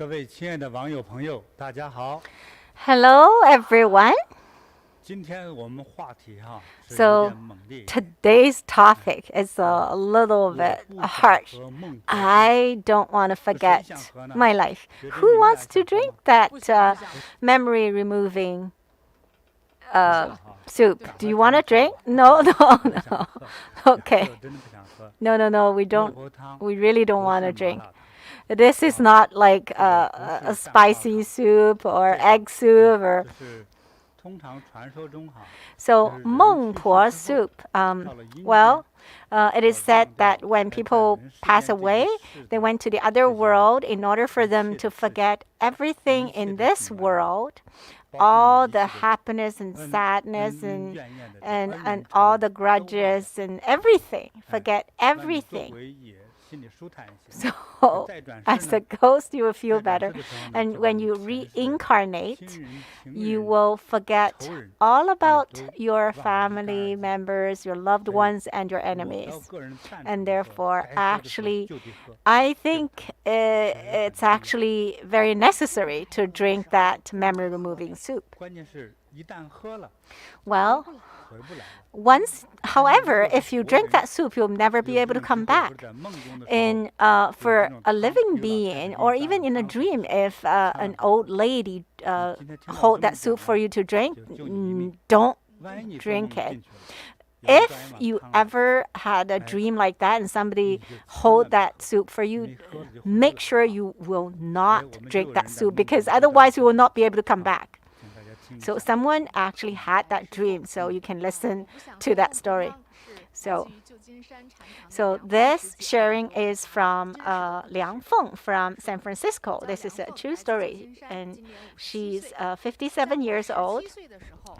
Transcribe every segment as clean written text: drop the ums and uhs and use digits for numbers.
各位亲爱的网友朋友，大家好。Hello, everyone. 今天我们话题是有 So 点猛烈， today's topic is a little bit 我不想 harsh. 喝孟婆汤。 I don't want to 谁 forget 想喝呢？ my life. 学珍 Who 你们俩 wants to 想喝 drink 吗？ that memory removing 不想哈 soup? Do you want to drink? No, no, 不 no. 想喝 Okay. 我真的不想喝 No, no, no. We 孟 don't. 婆汤 We really 不 don't want 是 to 麻 drink. 辣汤。 This is not like a spicy soup or egg soup or 就是通常传说中 so 就是人 Meng 去 Po 世之后 soup. 到了阴 Well, 间 it is said that when 在 people 人世 pass 间这 away, 一世 they 的 went to the other 这些 world in order for 一 them 切 to 的事情 forget everything 一切 in 的 this 苦难 world, 包括 all 你一 the 切的 happiness and 恩 sadness 恩 and 怨怨的这 and 恩 and 怨仇 all 怨 the 都忘了 grudges and everything. Forget 让你做 everything. 鬼也心里舒坦一些。 So 再转 as 世 a 呢， ghost, you will feel 再转 better. 世的时候呢， And 就把 when 你 you 前世的 reincarnate, 亲人、情 you 人、 will forget 仇人 all about 也都 your 忘得一干 family 二净。 members, your loved 所以 ones, and your 我要 enemies. 个人判 And 处说， therefore, 该喝的时候 actually, 就得喝。 I think it's actually very necessary to drink that memory removing soup. 关键是一旦喝了， Well, 回不来了。 once, however, if you drink that soup, you'll never be 有 able 这 to 种 come 机会，或 back. 者在梦中的时候， In 有 for 这种 a 汤 living 有老太太 being, 给 or 你 even 倒 in a 汤水 dream, if an old lady 今天听到我 hold 这么 that soup 讲 for 呢， you to drink, 就你一命。 don't 万一你做 drink 梦 it. 进去了，有人端 If 一碗 you 汤来， ever had a Eh, dream like that and somebody 你就千万 hold 别 that 喝， soup for 没 you, 喝了就回不 make 来。 sure you will 哎， not 我们就 drink 有 that 人在 soup 梦中 because 遇到这 otherwise you 种 will not be able to come 啊， back. 请大家听一 So 下。 someone actually had that dream, so you can listen to that story. So this sharing is from Liang Feng from San Francisco. This is a true story, and she's 57 years old.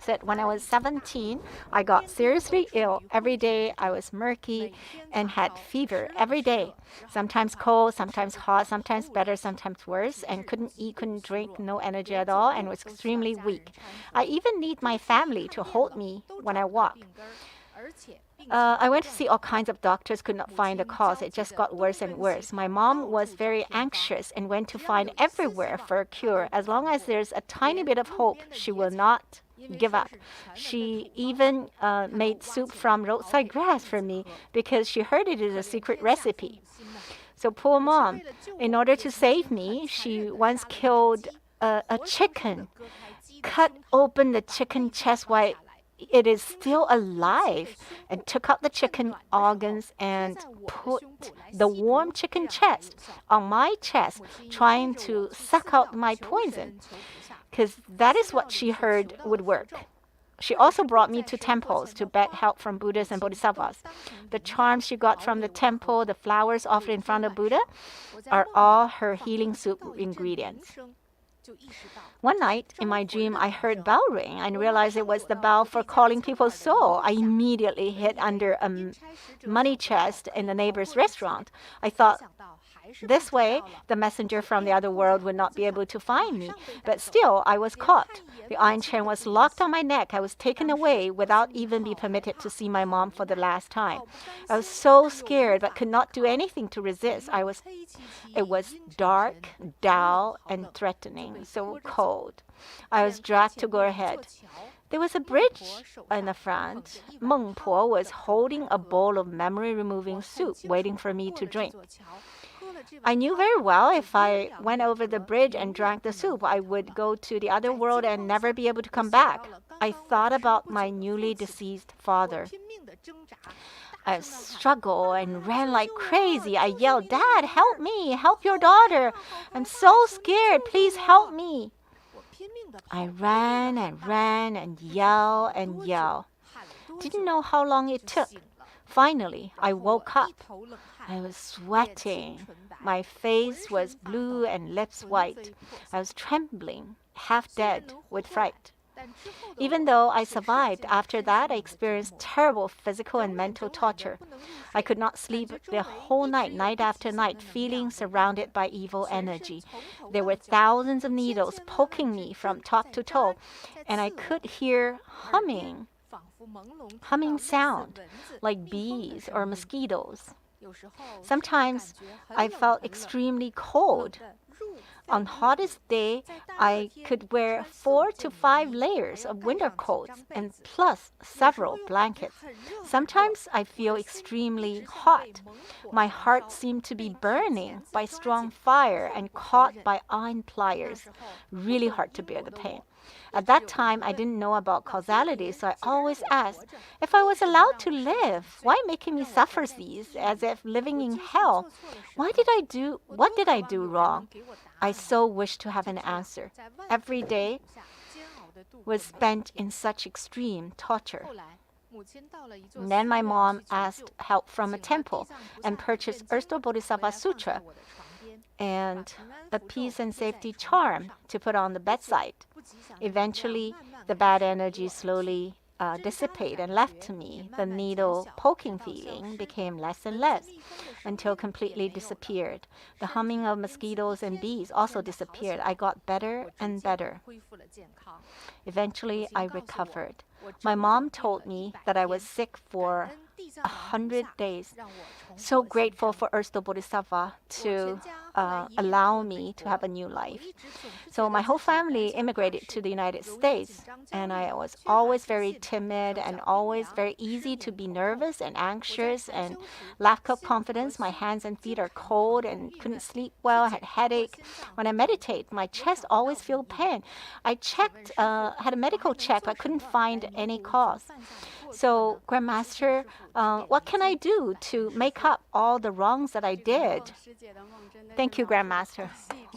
Said when I was 17, I got seriously ill. Every day I was murky and had fever every day. Sometimes cold, sometimes hot, sometimes better, sometimes worse, and couldn't eat, couldn't drink, no energy at all, and was extremely weak. I even need my family to hold me when I walk. I went to see all kinds of doctors, could not find the cause. It just got worse and worse. My mom was very anxious and went to find everywhere for a cure. As long as there's a tiny bit of hope, she will not give up. She even made soup from roadside grass for me because she heard it is a secret recipe. So poor mom, in order to save me, she once killed a chicken, cut open the chicken chest while it is still alive, and took out the chicken organs and put the warm chicken chest on my chest, trying to suck out my poison, because that is what she heard would work. She also brought me to temples to beg help from Buddhas and Bodhisattvas. The charms she got from the temple, the flowers offered in front of Buddha, are all her healing soup ingredients. One night in my dream, I heard bell ring and realized it was the bell for calling people's soul. I immediately hid under a money chest in the neighbor's restaurant. I thought this way the messenger from the other world would not be able to find me. But still, I was caught. The iron chain was locked on my neck. I was taken away without even being permitted to see my mom for the last time. I was so scared but could not do anything to resist. It was dark, dull, and threatening, so cold. I was dragged to go ahead. There was a bridge in the front. Meng Po was holding a bowl of memory-removing soup, waiting for me to drink. I knew very well if I went over the bridge and drank the soup, I would go to the other world and never be able to come back. I thought about my newly deceased father. I struggled and ran like crazy. I yelled, "Dad, help me! Help your daughter! I'm so scared! Please help me!" I ran and yelled and yelled. Didn't know how long it took. Finally, I woke up. I was sweating. My face was blue and lips white. I was trembling, half dead with fright. Even though I survived, after that I experienced terrible physical and mental torture. I could not sleep the whole night, night after night, feeling surrounded by evil energy. There were thousands of needles poking me from top to toe, and I could hear humming sound like bees or mosquitoes. Sometimes I felt extremely cold. On hottest day, I could wear 4 to 5 layers of winter coats and plus several blankets. Sometimes I feel extremely hot. My heart seemed to be burning by strong fire and caught by iron pliers. Really hard to bear the pain. At that time, I didn't know about causality, so I always asked, if I was allowed to live, why making me suffer these as if living in hell? What did I do wrong? I so wish to have an answer. Every day was spent in such extreme torture. And then my mom asked help from a temple and purchased Ersto Bodhisattva Sutra and a peace and safety charm to put on the bedside. Eventually, the bad energy slowly dissipated and left me. The needle poking feeling became less and less until completely disappeared. The humming of mosquitoes and bees also disappeared. I got better and better. Eventually, I recovered. My mom told me that I was sick for 100 days. So grateful for Ersto Bodhisattva to allow me to have a new life. So my whole family immigrated to the United States, and I was always very timid and always very easy to be nervous and anxious and lack of confidence. My hands and feet are cold and couldn't sleep well. I had headache. When I meditate, my chest always feel pain. I checked, had a medical check, but couldn't find any cause. So, Grandmaster, what can I do to make up all the wrongs that I did? Thank you, Grandmaster.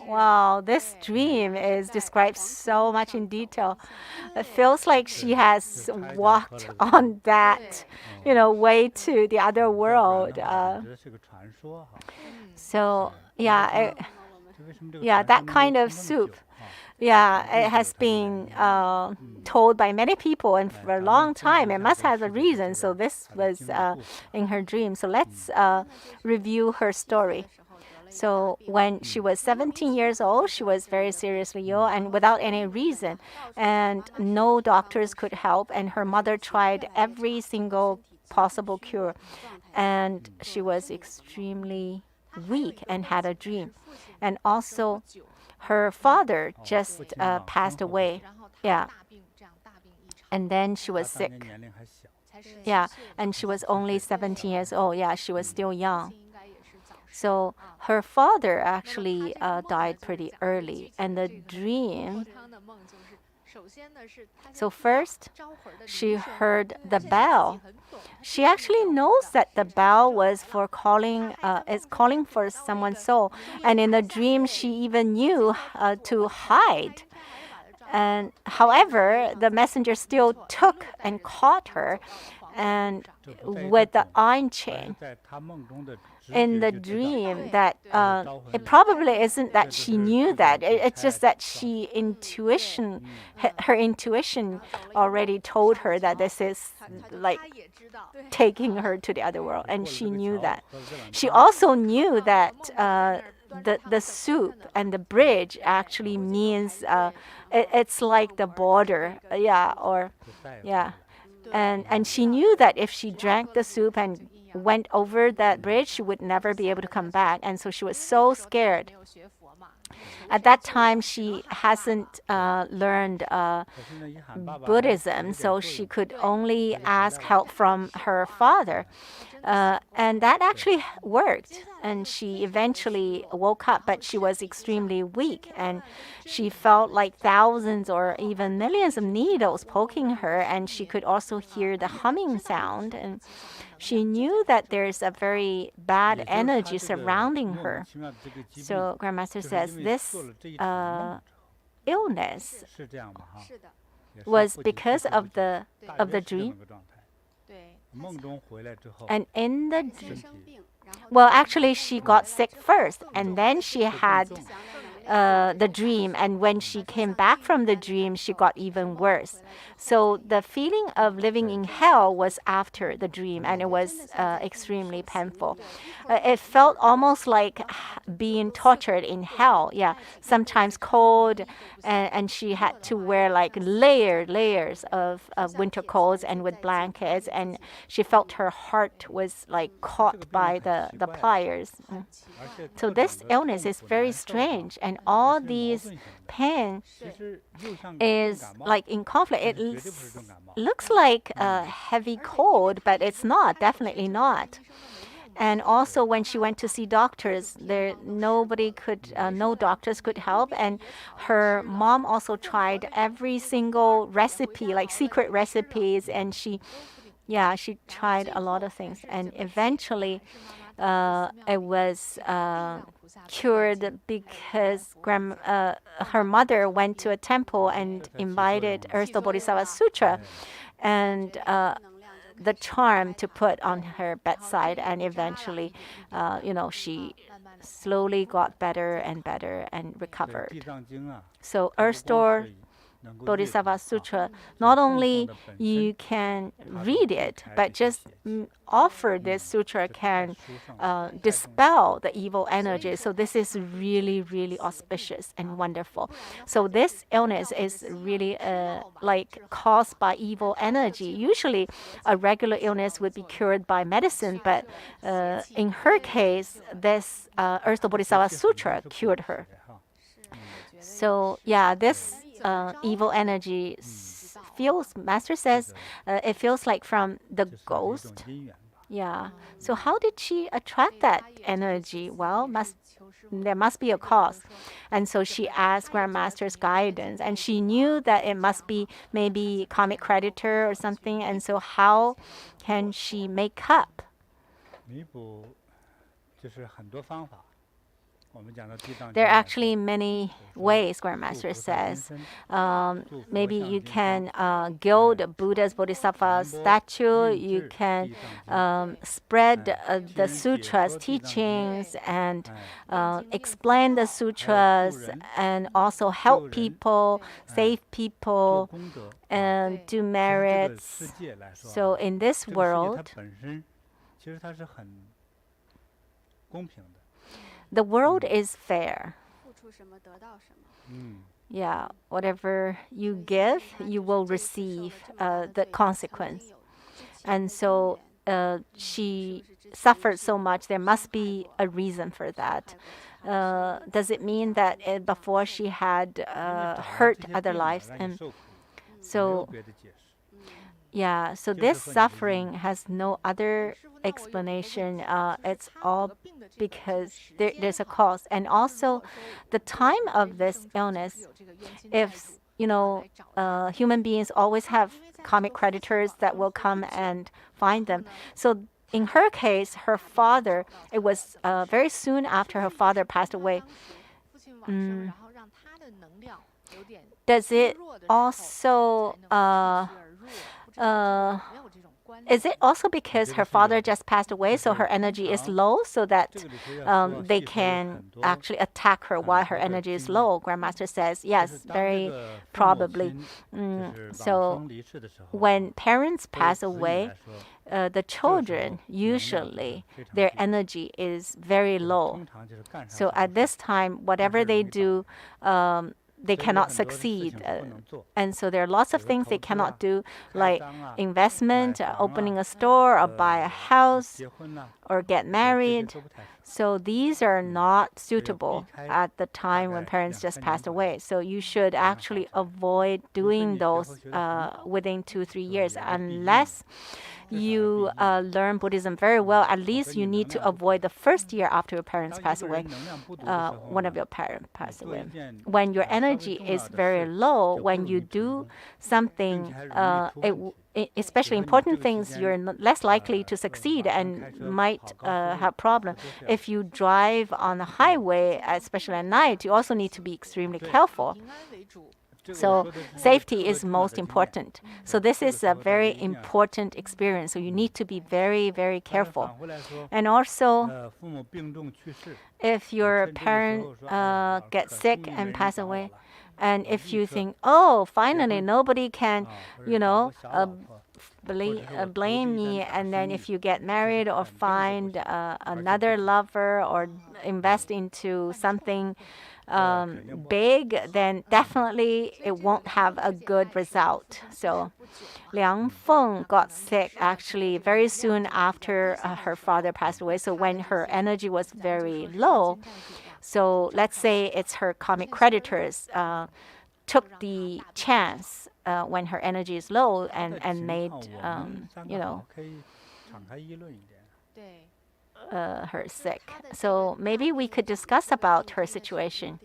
Wow, this dream is described so much in detail. It feels like she has walked on that, way to the other world. So, yeah, that kind of soup. Yeah, it has been told by many people and for a long time. It must have a reason. So this was in her dream. So let's review her story. So when she was 17 years old, she was very seriously ill and without any reason. And no doctors could help. And her mother tried every single possible cure. And she was extremely weak and had a dream. And also, her father just passed away. Yeah. And then she was sick. Yeah. And she was only 17 years old. Yeah, she was still young. So her father actually died pretty early. And the dream. So first, she heard the bell. She actually knows that the bell was for calling, is calling for someone's soul. And in the dream, she even knew to hide. And however, the messenger still took and caught her, and with the iron chain. In the dream, that it probably isn't that she knew that. It's just that her intuition already told her that this is like taking her to the other world, and she knew that. She also knew that the soup and the bridge actually means it's like the border, and she knew that if she drank the soup and went over that bridge, she would never be able to come back. And so she was so scared. At that time, she hasn't learned Buddhism, so she could only ask help from her father. And that actually worked. And she eventually woke up, but she was extremely weak. And she felt like thousands or even millions of needles poking her. And she could also hear the humming sound. And she knew that there's a very bad energy surrounding her. So Grandmaster says this illness was because of the dream. And in the well, actually, she got sick first, and then she had the dream. And when she came back from the dream, she got even worse. So the feeling of living in hell was after the dream, and it was extremely painful. It felt almost like being tortured in hell. Yeah, sometimes cold, and she had to wear like layers of winter coats and with blankets, and she felt her heart was like caught by the pliers. So this illness is very strange, and and all these pain is like in conflict. It looks like a heavy cold, but it's not, definitely not. And also when she went to see doctors, no doctors could help. And her mom also tried every single recipe, like secret recipes, and she tried a lot of things. And eventually it was cured because her mother went to a temple and invited Earth Bodhisattva Sutra and the charm to put on her bedside, and eventually, she slowly got better and better and recovered. So Earth Store Bodhisattva Sutra, not only you can read it, but just offer this sutra can dispel the evil energy. So this is really, really auspicious and wonderful. So this illness is really like caused by evil energy. Usually a regular illness would be cured by medicine, but in her case, this Earth Bodhisattva Sutra cured her. So this evil energy Master says, it feels like from the ghost. Yeah. So how did she attract that energy? Well, there must be a cause. And so she asked Grandmaster's guidance, and she knew that it must be maybe karmic creditor or something. And so how can she make up? There are actually many ways, Grandmaster says. Maybe you can gild Buddha's Bodhisattva statue. You can spread the sutras teachings and explain the sutras and also help people, save people, and do merits. So in this world, the world is fair. Yeah, whatever you give, you will receive the consequence. And so she suffered so much. There must be a reason for that. Does it mean that before she had hurt other lives? And so, so this suffering has no other explanation. It's all because there's a cause. And also the time of this illness, if human beings always have karmic creditors that will come and find them. So in her case, her father, it was very soon after her father passed away. Does it also is it also because her father just passed away, so her energy is low, so that they can actually attack her while her energy is low? Grandmaster says, yes, very probably. So when parents pass away, the children, usually, their energy is very low. So at this time, whatever they do, they cannot succeed. And so there are lots of things they cannot do, like investment, opening a store, or buy a house, or get married. So these are not suitable at the time when parents just passed away. So you should actually avoid doing those within 2-3 years, unless you learn Buddhism very well. At least you need to avoid the first year after your parents pass away, one of your parents passed away. When your energy is very low, when you do something, especially important things, you're less likely to succeed and might have problems. If you drive on the highway, especially at night, you also need to be extremely careful. So safety is most important. So this is a very important experience. So you need to be very, very careful. And also, if your parent gets sick and pass away, and if you think, oh, finally nobody can, blame me, and then if you get married or find another lover or invest into something big, then definitely it won't have a good result. So Liang Feng got sick actually very soon after her father passed away. So when her energy was very low, so let's say it's her karmic creditors took the chance when her energy is low and made her sick. So maybe we could discuss about her situation.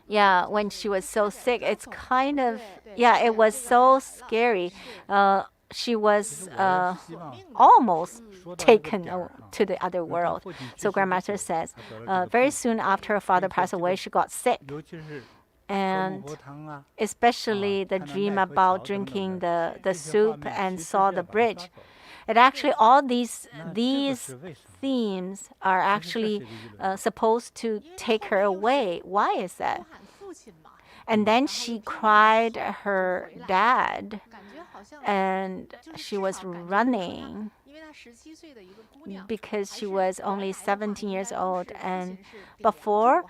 Yeah, when she was so sick, it's kind of, it was so scary. She was almost taken to the other world. So Grandmaster says, very soon after her father passed away, she got sick. And especially the dream about drinking the soup and saw the bridge. It actually, all these themes are actually supposed to take her away. Why is that? And then she cried her dad, and she was running because she was only 17 years old. And before,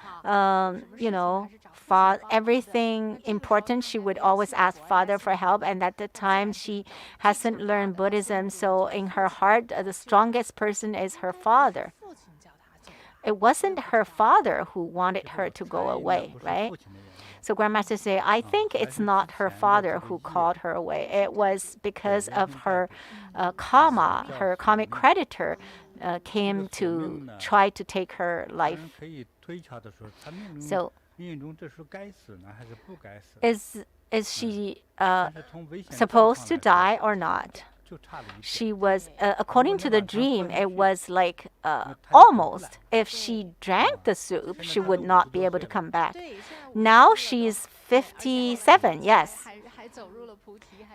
for everything important, she would always ask father for help. And at the time, she hasn't learned Buddhism. So in her heart, the strongest person is her father. It wasn't her father who wanted her to go away, right? So Grandmaster say, I think it's not her father who called her away. It was because of her karma, her karmic creditor came to try to take her life. So is she supposed to die or not? She was, according to the dream, it was like almost. If she drank the soup, she would not be able to come back. Now she's 57, yes.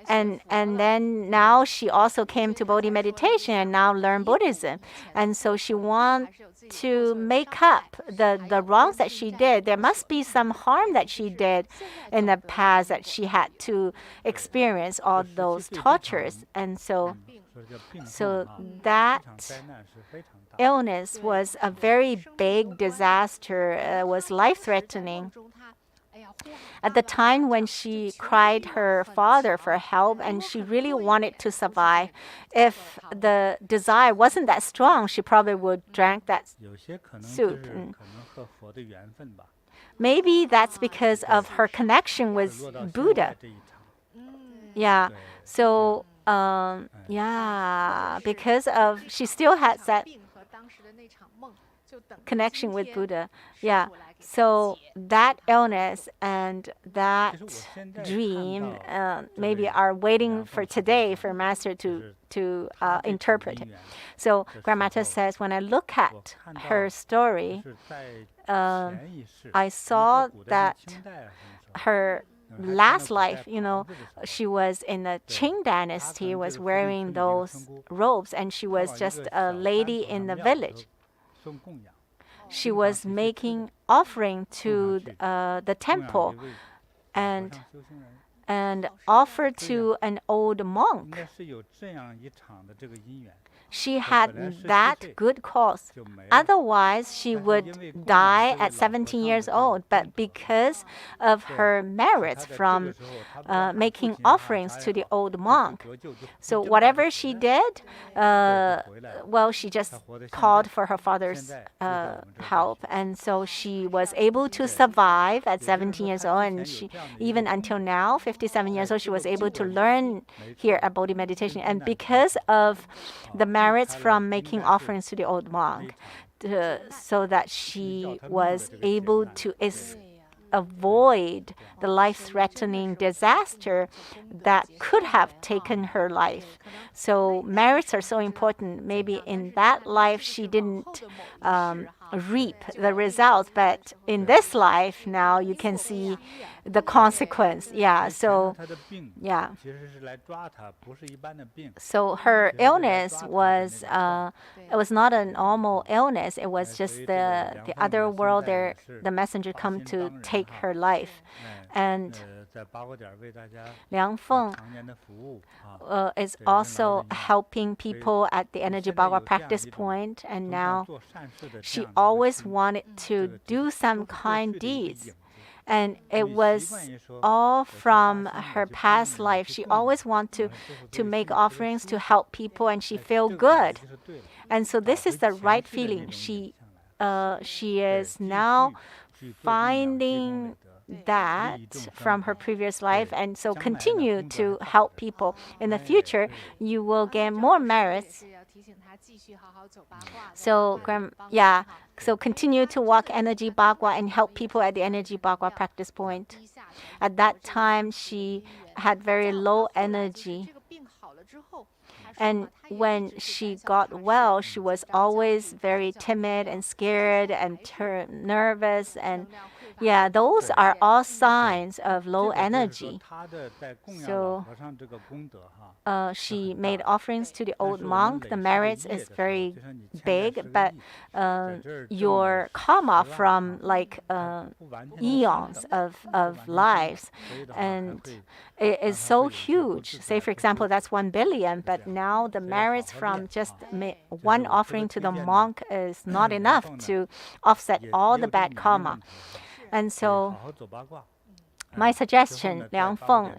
And then now she also came to Bodhi meditation and now learned Buddhism. And so she wants to make up the wrongs that she did. There must be some harm that she did in the past that she had to experience all those tortures. And so that illness was a very big disaster. It was life-threatening. At the time when she cried her father for help and she really wanted to survive, if the desire wasn't that strong, she probably would drink that soup. Maybe that's because of her connection with Buddha. Yeah. So, because of she still has that connection with Buddha. Yeah. So that illness and that dream maybe are waiting for today for Master to interpret it. So Grandmaster says, when I look at her story, I saw that her last life, she was in the Qing dynasty, was wearing those robes, and she was just a lady in the village. She was making offering to the temple and offered to an old monk. She had that good cause. Otherwise, she would die at 17 years old. But because of her merits from making offerings to the old monk, so whatever she did, she just called for her father's help. And so she was able to survive at 17 years old. And she, even until now, 57 years old, she was able to learn here at Bodhi meditation. And because of the merits from making offerings to the old monk, so that she was able to avoid the life-threatening disaster that could have taken her life. So merits are so important. Maybe in that life she didn't reap the results, but in this life now you can see the consequence. Yeah. So So her illness was it was not a normal illness. It was just the other world. The messenger come to take her life, and Liang Feng is also helping people at the Energy Bagua practice point, and now she always wanted to do some kind deeds. And it was all from her past life. She always wanted to make offerings to help people, and she felt good. And so this is the right feeling. She is now finding that from her previous life, and so continue to help people. In the future, you will gain more merits. So, so continue to walk Energy Bagua and help people at the Energy Bagua practice point. At that time, she had very low energy. And when she got well, she was always very timid and scared and nervous. And those are all signs of low energy. So she made offerings to the old monk. The merits is very big, but your karma from like eons of lives, and it is so huge. Say, for example, that's 1 billion, but now the merits from just one offering to the monk is not enough to offset all the bad karma. And so my suggestion, Liang Feng,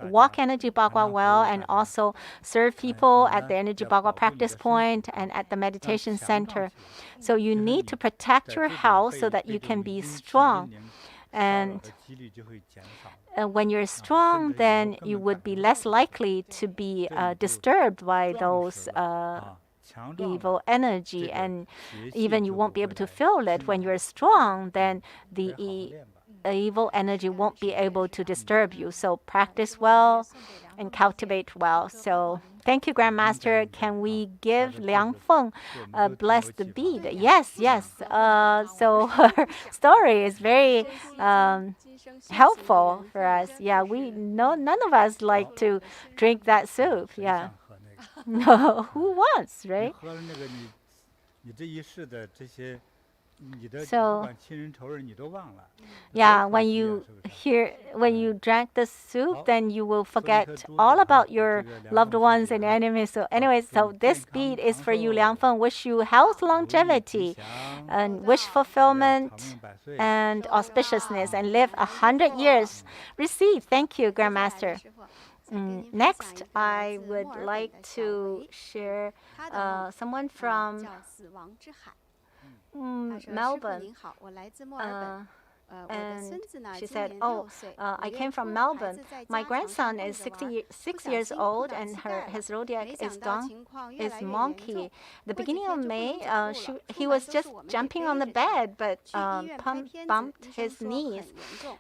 walk Energy Bagua well and also serve people at the Energy Bagua practice point and at the meditation center. So you need to protect your health so that you can be strong. And when you're strong, then you would be less likely to be disturbed by those evil energy, and even you won't be able to feel it. When you're strong, then the evil energy won't be able to disturb you. So practice well and cultivate well. So thank you, Grandmaster. Can we give Liang Feng a blessed bead? Yes. So her story is very helpful for us. Yeah, we know none of us like to drink that soup. Yeah. No, who wants, right? So, when you drank the soup, then you will forget all about your loved ones and enemies. So anyways, so this bead is for you, Liang Feng. Wish you health, longevity, and wish fulfillment and auspiciousness, and live 100 years. Receive. Thank you, Grandmaster. Next, I would like to share someone from Melbourne. And she said, I came from Melbourne. My grandson is 66 years old, and his zodiac is monkey. The beginning of May, he was just jumping on the bed, but bumped his knees.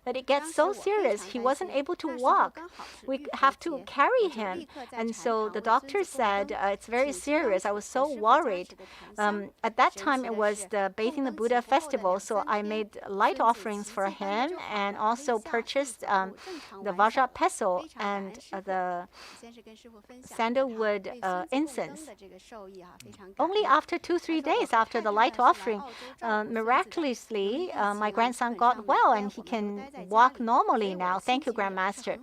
But it gets so serious, he wasn't able to walk. We have to carry him. And so the doctor said, it's very serious. I was so worried. At that time, it was the Bathing the Buddha festival, so I made light offerings for him and also purchased the Vajra pestle and the sandalwood incense. Only after 2-3 days after the light offering, miraculously, my grandson got well and he can walk normally now. Thank you, Grandmaster.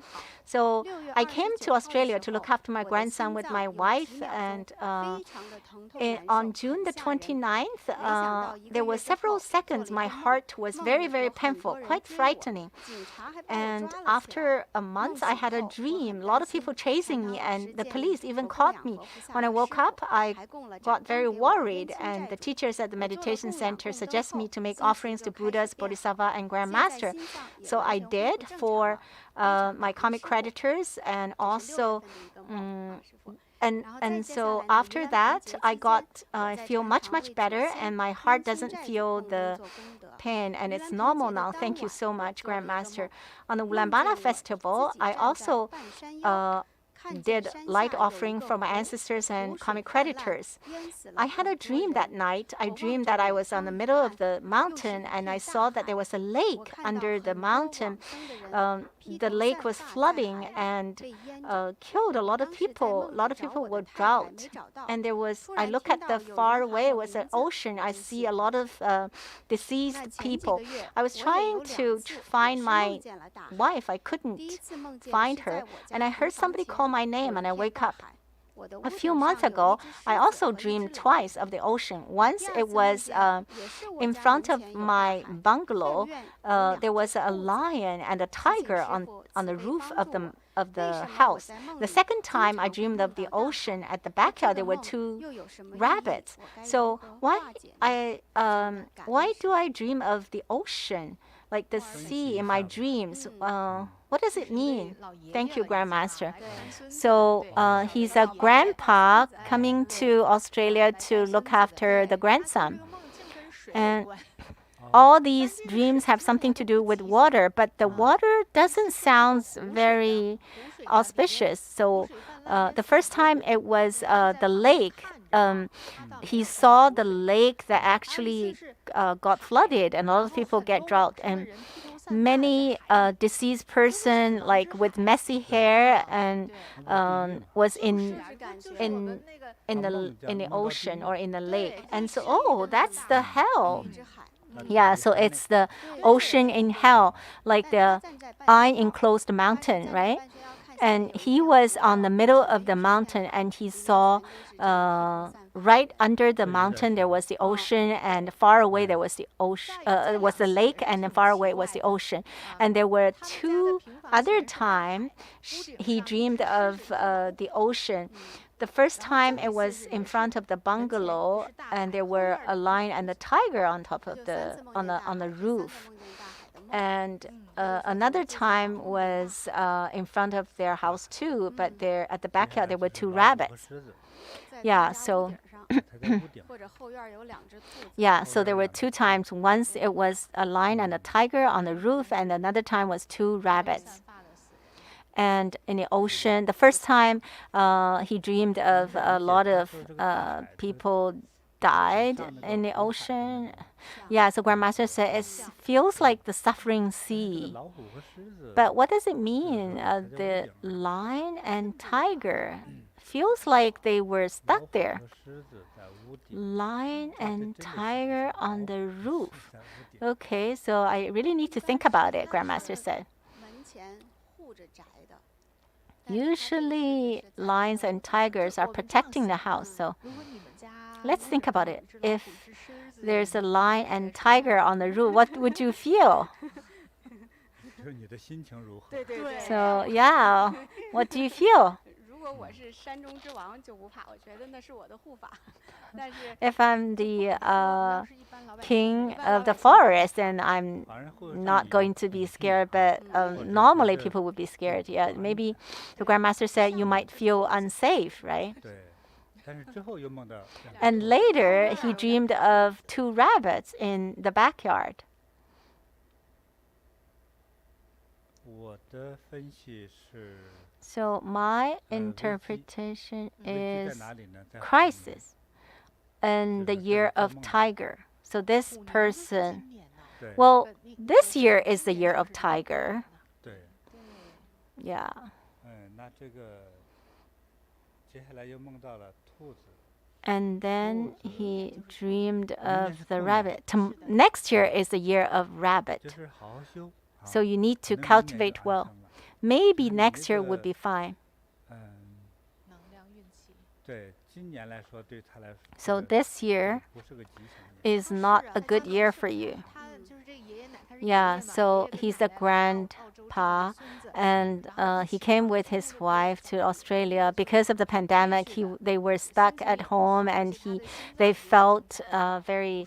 So I came to Australia to look after my grandson with my wife, and on June the 29th, there were several seconds my heart was very, very painful, quite frightening. And after a month, I had a dream, a lot of people chasing me, and the police even caught me. When I woke up, I got very worried, and the teachers at the meditation center suggested me to make offerings to Buddhas, Bodhisattva, and Grandmaster. So I did for my karmic creditors, and also and so after that I feel much better, and my heart doesn't feel the pain, and it's normal now. Thank you so much, Grandmaster. On the Ulaanbaatar festival, I also did light offering for my ancestors and karmic creditors. I had a dream that night. I dreamed that I was on the middle of the mountain, and I saw that there was a lake under the mountain. the lake was flooding and killed a lot of people. A lot of people were drowned. And I look at the far away, it was an ocean. I see a lot of deceased people. I was trying to find my wife. I couldn't find her. And I heard somebody call my name, and I wake up. A few months ago, I also dreamed twice of the ocean. Once it was in front of my bungalow. There was a lion and a tiger on the roof of the house. The second time I dreamed of the ocean at the backyard, there were two rabbits. So why do I dream of the ocean, like the sea in my dreams? What does it mean? Thank you, Grandmaster. So he's a grandpa coming to Australia to look after the grandson. And all these dreams have something to do with water, but the water doesn't sound very auspicious. So the first time it was the lake. He saw the lake that actually got flooded, and a lot of people get drowned. And many deceased person, like with messy hair, and was in the ocean or in the lake. And so, that's the hell. Yeah, so it's the ocean in hell, like the eye-enclosed mountain, right? And he was on the middle of the mountain, and he saw right under the mountain there was the ocean, and far away there was the ocean. Was the lake, and then far away was the ocean. And there were two other times he dreamed of the ocean. The first time it was in front of the bungalow, and there were a lion and a tiger on top of on the roof. And another time was in front of their house too, but there at the backyard there were two rabbits. Yeah, so yeah, so there were two times. Once it was a lion and a tiger on the roof, and another time was two rabbits. And in the ocean, the first time he dreamed of a lot of people died in the ocean. Yeah, so Grandmaster said it feels like the suffering sea. But what does it mean? The lion and tiger feels like they were stuck there. Lion and tiger on the roof. Okay, so I really need to think about it, Grandmaster said. Usually, lions and tigers are protecting the house, so let's think about it. If there's a lion and tiger on the roof, what would you feel? So, yeah, what do you feel? If I'm the king of the forest, then I'm not going to be scared, but normally people would be scared. Yeah, maybe the Grandmaster said you might feel unsafe, right? And later, he dreamed of two rabbits in the backyard. So my interpretation is crisis and the year of tiger. So this person, well, this year is the year of tiger. Yeah. And then he dreamed of the rabbit. Next year is the year of rabbit. So you need to cultivate well. Maybe next year would be fine. So this year is not a good year for you. Yeah, so he's a grandpa, and he came with his wife to Australia. Because of the pandemic, they were stuck at home, and they felt very,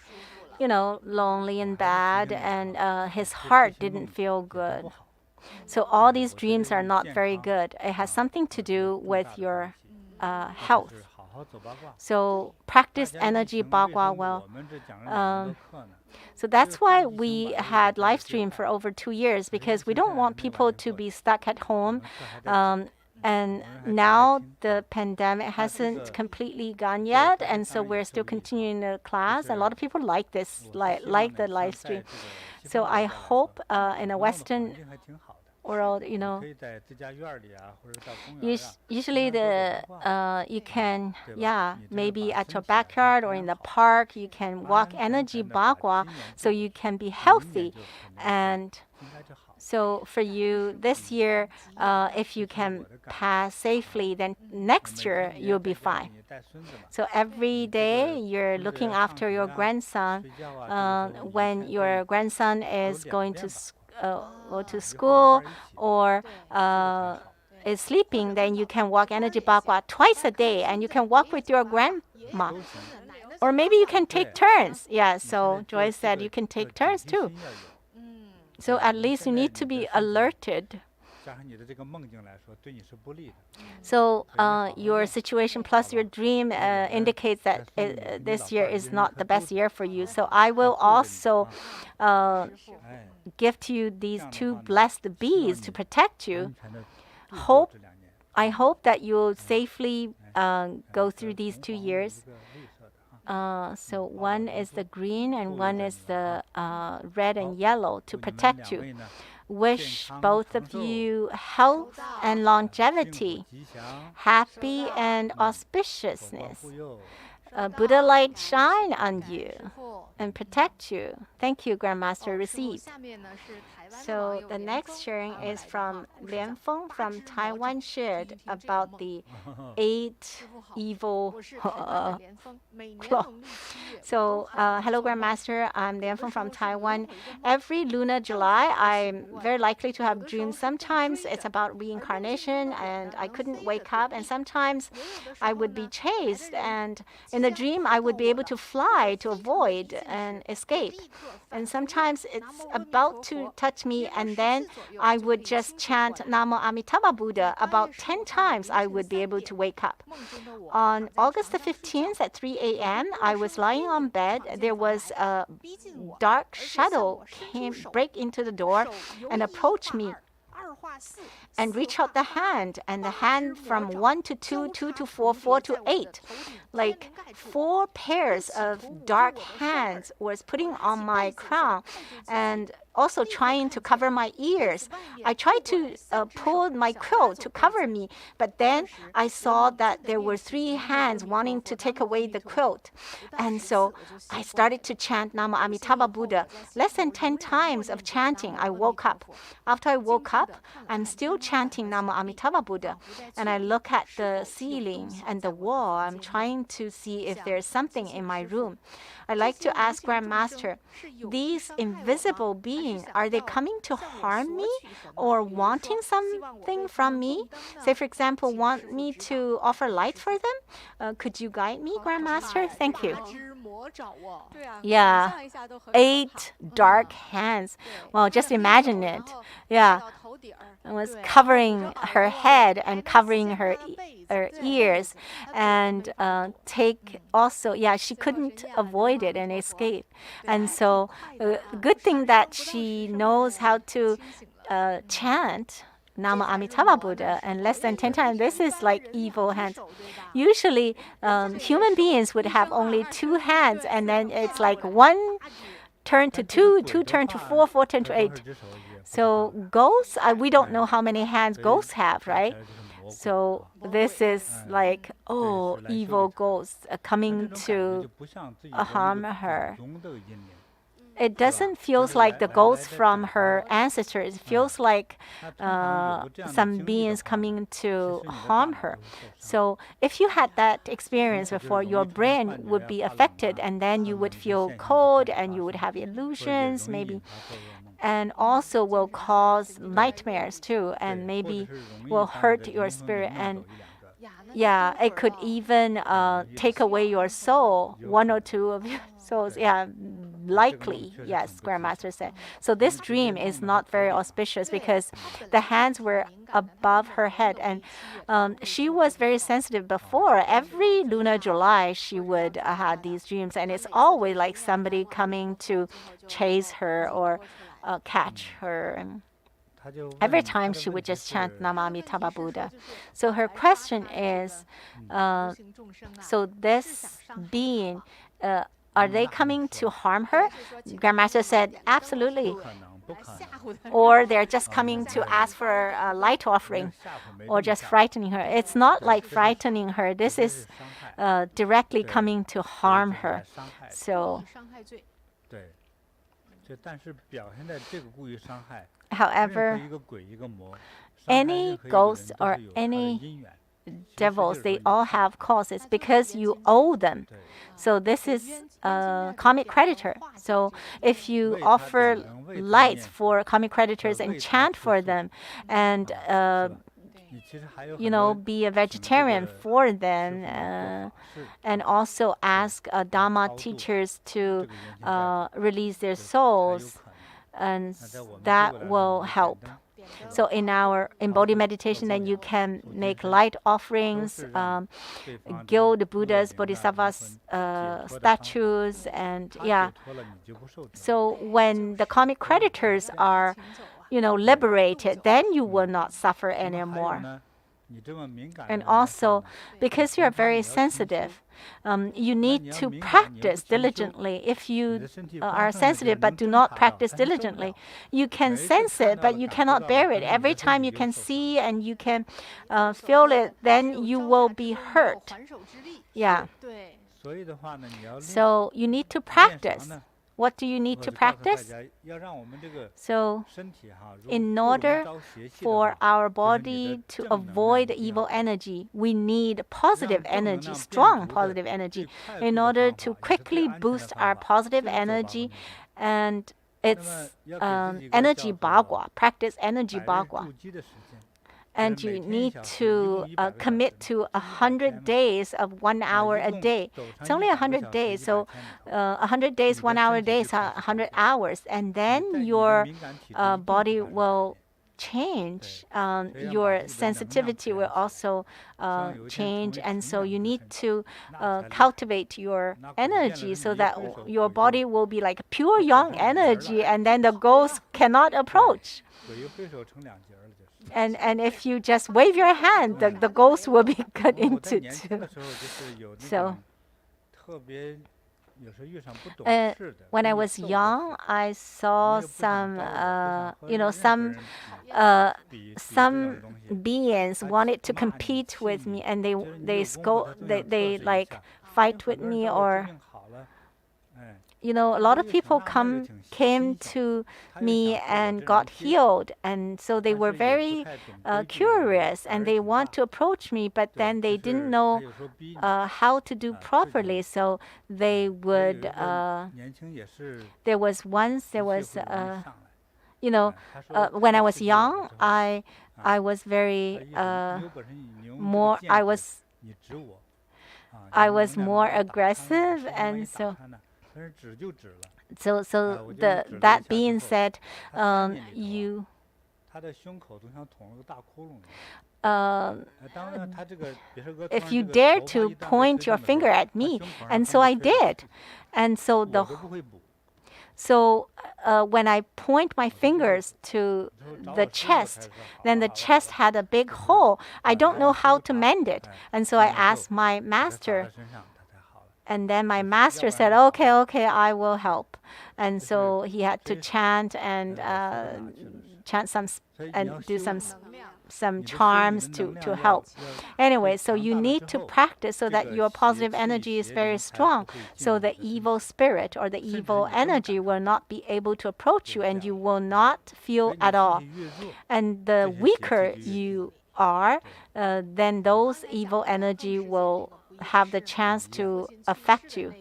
lonely and bad, and his heart didn't feel good. So all these dreams are not very good. It has something to do with your health. So practice energy bagua well. So that's why we had live stream for over 2 years, because we don't want people to be stuck at home. And now the pandemic hasn't completely gone yet, and so we're still continuing the class. A lot of people like this, like the live stream. So I hope in a Western world, 可以在自家院里啊，或者到公园啊， usually 跟他多讲话， you can, 对吧？ yeah, 你这个 maybe 把 at your 身体啊 backyard or 先 in the 好， park, you can walk 完全 energy 全的把 bagua 今年 so 做 you 好， can be 明年 healthy. 就很明显， And 应该就好。 so for you this year, if you can pass safely, then 我 next 每 year 天 you'll 在 be 家 fine. 里带孙子嘛， So every 这 day 个 you're 孙子 looking 要 after 上 your 学啊， grandson. 睡觉啊，这个时候以 When 前可 your 以 grandson 有 is 2 going 遍 to 吧， go to 一会儿 school 班一起， or 这个才好。 is sleeping, then you can walk energy bagua twice a day, and you can walk with your grandma. 都行。 Or maybe you can take 对， turns. Yeah, 你现 so 在 Joyce 这 said 个 you can 这个 take 警 turns 惕 too. 心要有。 So 对， at 你 least 现 you 在 need 你 to 的 be 孙子 alerted. 加上你的这个梦境来说，对你是不利的。 So 所以你好好 your 用， situation 好 plus your 吧？ dream 所以我们 indicates 在 that 送你你 this 老 year 伴儿一 is 人一 not 颗 the 珠 best 子 year for you. 啊， So I 要 will 护着你 also 啊。 哎， gift you 这 these 样的 two 话呢， blessed 希望 bees to 你 protect you. 安全的度过 Hope 这2年。 I hope that you'll safely 哎， go 这 through these 红 2黄的一 years. 个绿色的啊， So 宝宝 one 灵 is the 珠 green and 护佑 one 着 is 你了啊。 the red 好， and yellow to 祝你们 protect 2 you. 位呢， Wish 健康 both 长 of 寿， you health and 幸福 longevity, 吉祥， happy and 佛光 auspiciousness. 护佑。 Buddha light shine on you and protect you. Thank you, Grandmaster. Received. So the next sharing is from Lian Feng from Taiwan, shared about the 8 evil claw. So hello, Grandmaster. I'm Lian Feng from Taiwan. Every lunar July, I'm very likely to have dreams. Sometimes it's about reincarnation and I couldn't wake up, and sometimes I would be chased, and in the dream I would be able to fly to avoid and escape. And sometimes it's about to touch me, and then I would just chant Namo Amitabha Buddha about 10 times. I would be able to wake up. On August the 15th at 3 a.m., I was lying on bed. There was a dark shadow break into the door and approach me and reach out the hand, and the hand from 1 to 2, 2 to 4, 4 to 8. Like 4 pairs of dark hands was putting on my crown and also trying to cover my ears. I tried to pull my quilt to cover me, but then I saw that there were 3 hands wanting to take away the quilt. And so I started to chant Namo Amitabha Buddha. Less than 10 times of chanting, I woke up. After I woke up, I'm still chanting Namo Amitabha Buddha. And I look at the ceiling and the wall. I'm trying to see if there's something in my room. I'd like to ask Grandmaster, these invisible beings, are they coming to harm me or wanting something from me? Say, for example, want me to offer light for them? Could you guide me, Grandmaster? Thank you. Yeah, 8 dark hands. Well, just imagine it. Yeah. It was covering her head and covering her ears, and she couldn't avoid it and escape. And so good thing that she knows how to chant Nama Amitabha Buddha, and less than 10 times. This is like evil hands. Usually human beings would have only 2 hands, and then it's like 1 turn to 2, 2 turn to 4, 4 turn to 8. So ghosts, we don't know how many hands ghosts have, right? So this is like, evil ghosts coming to harm her. It doesn't feel like the ghosts from her ancestors. It feels like some beings coming to harm her. So if you had that experience before, your brain would be affected, and then you would feel cold and you would have illusions maybe, and also will cause nightmares too, and maybe will hurt your spirit. And yeah, it could even take away your soul, 1 or 2 of your souls. Yeah, likely, yes, Grandmaster said. So this dream is not very auspicious because the hands were above her head, and she was very sensitive before. Every lunar July, she would have these dreams, and it's always like somebody coming to chase her or catch her. And every time she would just chant Namami Taba Buddha. So her question is, so this being, are they coming to harm her? Grandmaster said, absolutely. or they're just coming to ask for a light offering, or just frightening her. It's not like frightening her. This is directly coming to harm her. So, however, any ghost or any devils, they all have causes because you owe them. So this is a karmic creditor. So if you offer lights for karmic creditors and chant for them, and be a vegetarian for them, and also ask Dharma teachers to release their souls, and that will help. So in our embodied meditation, then you can make light offerings, gild Buddhas, Bodhisattvas, statues, and yeah. So when the karmic creditors are, liberated, then you will not suffer anymore. And also, because you are very sensitive, you need to practice diligently. If you are sensitive but do not practice diligently, you can sense it, but you cannot bear it. Every time you can see and you can feel it, then you will be hurt. Yeah. So you need to practice. What do you need to practice? So, in order for our body to avoid evil energy, we need positive energy, strong positive energy, in order to quickly boost our positive energy. And it's energy bagua, practice energy bagua. And you need to commit to 100 days of 1 hour a day. It's only 100 days, so 100 days, 1 hour a day is 100 hours. And then your body will change. Your sensitivity will also change. And so you need to cultivate your energy so that your body will be like pure yang energy, and then the ghost cannot approach. And if you just wave your hand, the ghost will be cut into two. So, when I was young, I saw some, some beings wanted to compete with me, and they like fight with me, or a lot of people came to me and got healed, and so they were very curious, and they want to approach me, but then they didn't know how to do properly. So they would. There was when I was young, I was very more. I was more aggressive, and so. That being said, if you dare to point your finger at me, and so I did, and so when I point my fingers to the chest, then the chest had a big hole. I don't know how to mend it, and so I asked my master. And then my master said, okay, I will help. And so he had to chant and do some charms to help. Anyway, so you need to practice so that your positive energy is very strong, so the evil spirit or the evil energy will not be able to approach you, and you will not feel at all. And the weaker you are, then those evil energy will have the chance to affect you.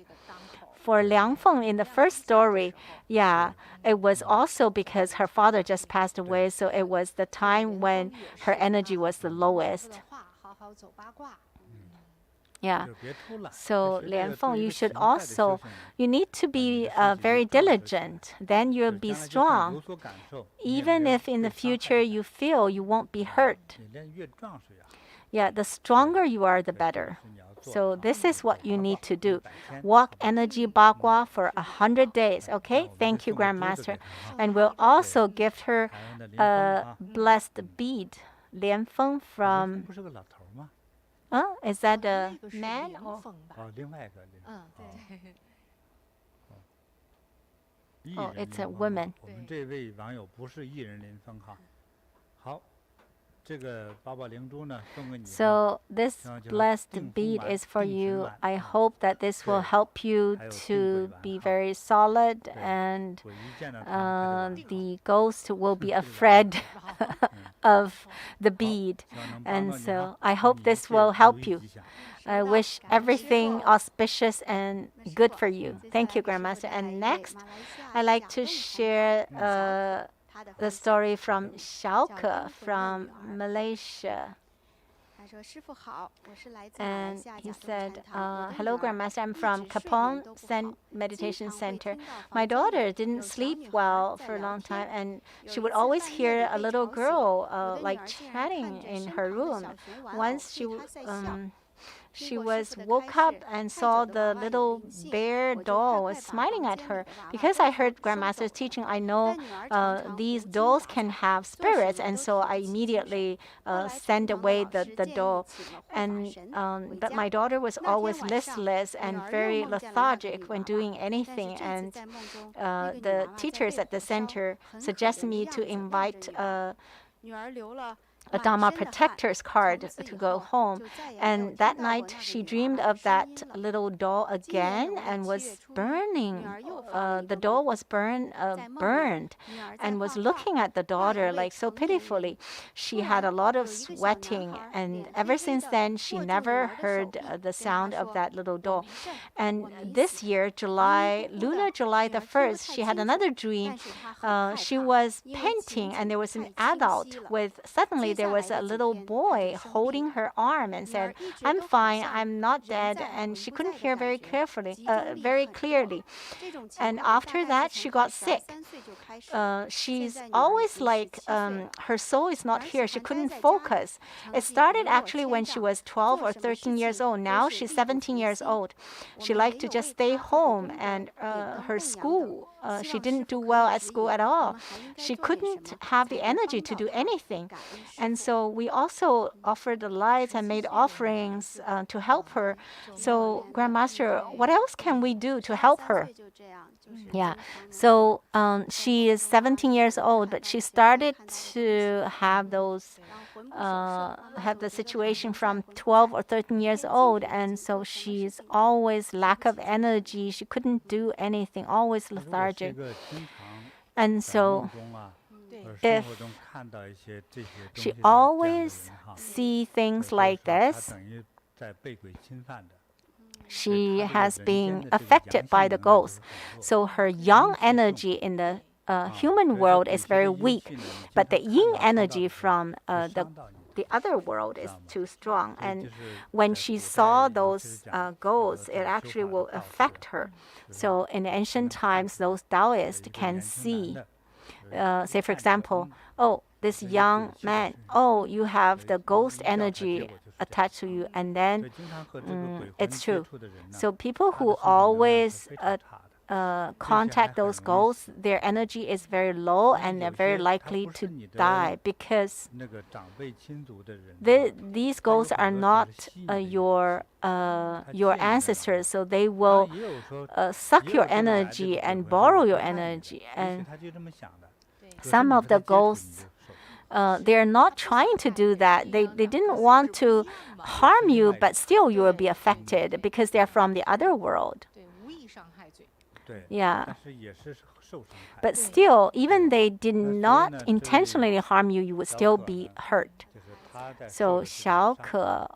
For Liang Feng in the first story, it was also because her father just passed away, so it was the time when her energy was the lowest. Yeah. So Liang Feng, you need to be very diligent. Then you'll be strong. Even if in the future you feel you won't be hurt. Yeah, the stronger you are, the better. So this is what you need to do. Walk energy bagua for 100 days. Okay? Thank you, Grandmaster. And we'll also gift her a blessed bead. Lian Feng from... is that a man? Oh, it's a woman. 我们这位网友不是艺人林峰哈。好，这个宝宝灵珠呢送给你。 So this blessed bead is for you. I hope that this will help you to be very solid, and the ghost will be afraid of the bead. And so I hope this will help you. I wish everything auspicious and good for you. Thank you, Grandmaster. And next, I'd like to share the story from Xiao Zhen from Malaysia. And he said, hello, Grandmaster. I'm from Kapong Meditation Center. My daughter didn't sleep well for a long time, and she would always hear a little girl like chatting in her room. Once she was woke up and saw the little bear doll was smiling at her. Because I heard Grandmaster's teaching, I know these dolls can have spirits, and so I immediately sent away the doll. And but my daughter was always listless and very lethargic when doing anything. And the teachers at the center suggested me to invite a Dharma protector's card to go home. And that night, she dreamed of that little doll again and was burning. The doll was burned and was looking at the daughter like so pitifully. She had a lot of sweating, and ever since then, she never heard the sound of that little doll. And this year, lunar July the 1st, she had another dream. She was painting, and there was an adult suddenly there was a little boy holding her arm and said, "I'm fine, I'm not dead," and she couldn't hear very clearly. And after that, she got sick. She's always like, her soul is not here. She couldn't focus. It started actually when she was 12 or 13 years old. Now she's 17 years old. She liked to just stay home, and her school, she didn't do well at school at all. She couldn't have the energy to do anything. And so we also offered the lights and made offerings to help her. So, Grandmaster, what else can we do to help her? Yeah, so she is 17 years old, but she started to have have the situation from 12 or 13 years old, and so she's always lack of energy. She couldn't do anything, always lethargic. And so if she always see things like this, she has been affected by the ghost. So her yang energy in the human world is very weak, but the yin energy from the other world is too strong. And when she saw those ghosts, it actually will affect her. So in ancient times, those Taoists can see, say for example, oh, this young man, oh, you have the ghost energy attached to you, and then it's true. So people who always contact those ghosts, their energy is very low, and they're very likely to die, because these ghosts are not your ancestors, so they will suck your energy and borrow your energy. And some of the ghosts, they're not trying to do that. They didn't want to harm you, but still you will be affected because they're from the other world. Yeah. But still, even they did not intentionally harm you, you would still be hurt. So Xiao Ke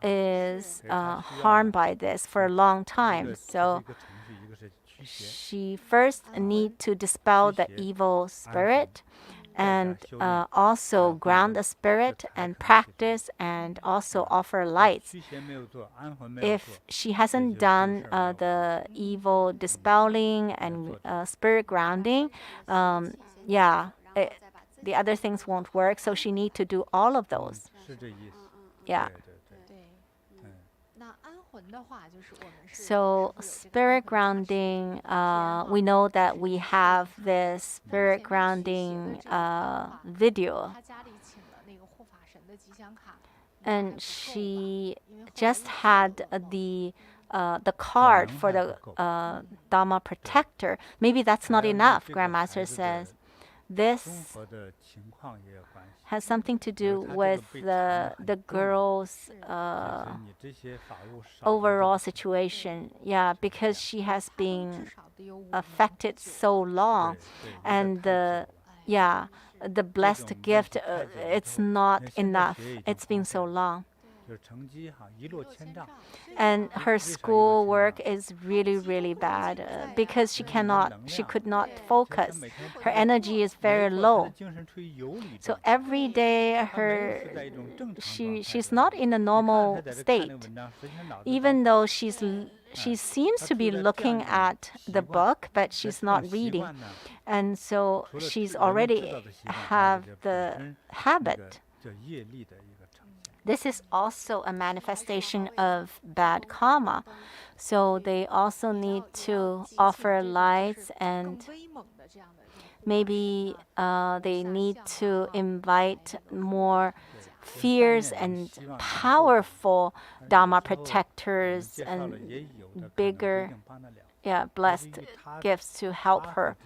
is harmed by this for a long time. So she first need to dispel the evil spirit, and also ground the spirit and practice, and also offer lights. If she hasn't done the evil dispelling and spirit grounding, the other things won't work. So she need to do all of those. Yeah. So spirit grounding, we know that we have this spirit grounding video. And she just had the the card for the Dharma protector. Maybe that's not enough, Grandmaster says. This has something to do with the girl's overall situation. Yeah, because she has been affected so long, and the blessed gift, it's not enough. It's been so long. And her school work is really, really bad because she could not focus. Her energy is very low. So every day she's not in a normal state. Even though she seems to be looking at the book, but she's not reading. And so she's already have the habit. This is also a manifestation of bad karma. So they also need to offer lights, and maybe they need to invite more fierce and powerful Dharma protectors and bigger blessed gifts to help her.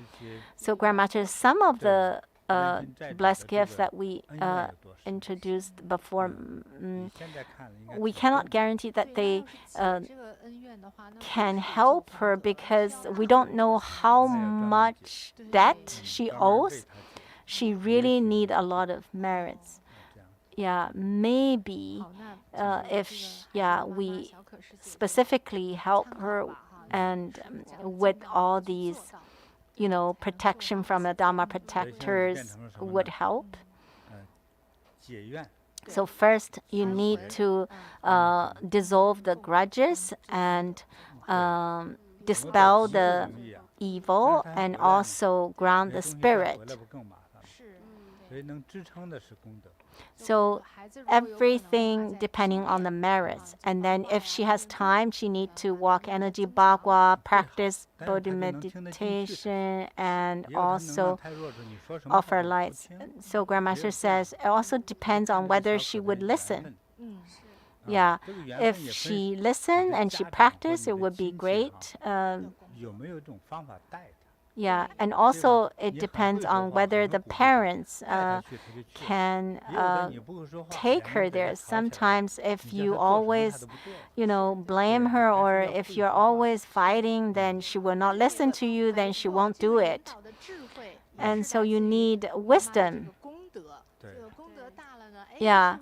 So Grandmaster, some of the blessed gifts that we introduced before, we cannot guarantee that they can help her because we don't know how much debt she owes. She really need a lot of merits. Yeah, maybe we specifically help her and with all these protection from the Dharma protectors would help. So first, you need to dissolve the grudges and dispel the evil and also ground the spirit. So everything depending on the merits. And then if she has time, she needs to walk energy bagua, practice Bodhi meditation, and also offer lights. So Grandmaster says it also depends on whether she would listen. Yeah, if she listen and she practice, it would be great. Yeah, and also it depends on whether the parents can take her there. Sometimes if you always, blame her, or if you're always fighting, then she will not listen to you, then she won't do it. And so you need wisdom. Yeah,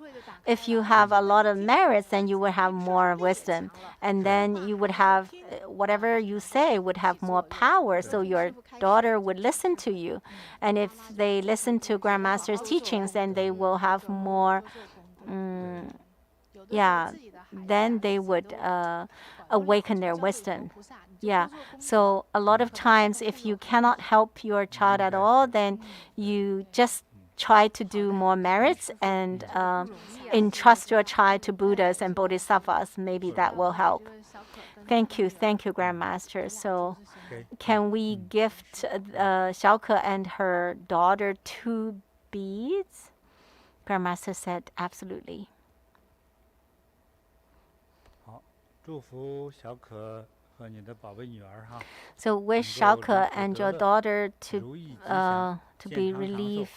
if you have a lot of merits, then you will have more wisdom. And then you would have, whatever you say would have more power, so your daughter would listen to you. And if they listen to Grandmaster's teachings, then they will have more, then they would awaken their wisdom. Yeah, so a lot of times if you cannot help your child at all, then you just try to do more merits and entrust your child to Buddhas and Bodhisattvas. Maybe that will help. Thank you, Grandmaster. So can we gift Xiaoke and her daughter 2 beads? Grandmaster said, absolutely. So wish Xiaoke and your daughter to be relieved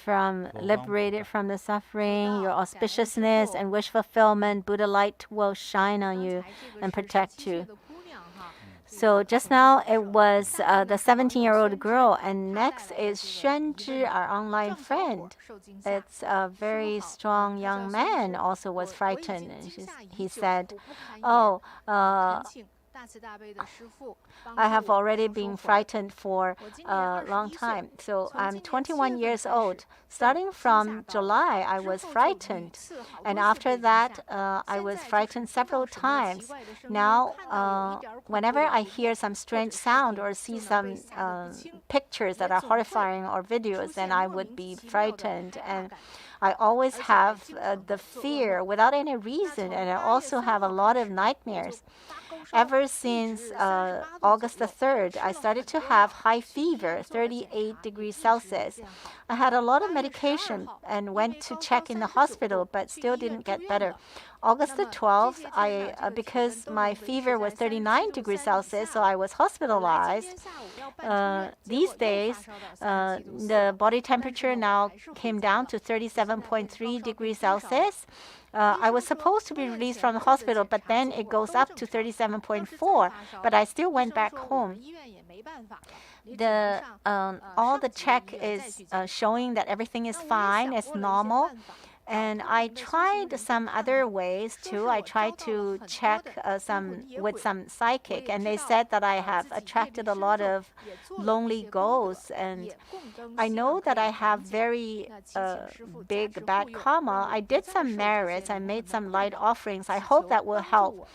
liberated from the suffering, your auspiciousness and wish fulfillment. Buddha light will shine on you and protect you. So just now it was the 17-year-old girl, and next is Xuanzhi, our online friend. It's a very strong young man, also was frightened. He said, I have already been frightened for a long time. So I'm 21 years old. Starting from July, I was frightened. And after that, I was frightened several times. Now, whenever I hear some strange sound or see some pictures that are horrifying or videos, then I would be frightened. And I always have the fear without any reason. And I also have a lot of nightmares. Ever since August the 3rd, I started to have high fever, 38 degrees Celsius. I had a lot of medication and went to check in the hospital, but still didn't get better. August the 12th, because my fever was 39 degrees Celsius, so I was hospitalized. These days, the body temperature now came down to 37.3 degrees Celsius. I was supposed to be released from the hospital, but then it goes up to 37.4, but I still went back home. All the check is showing that everything is fine, it's normal. And I tried some other ways too. I tried to check with some psychic, and they said that I have attracted a lot of lonely ghosts. And I know that I have very big bad karma. I did some merits. I made some light offerings. I hope that will help.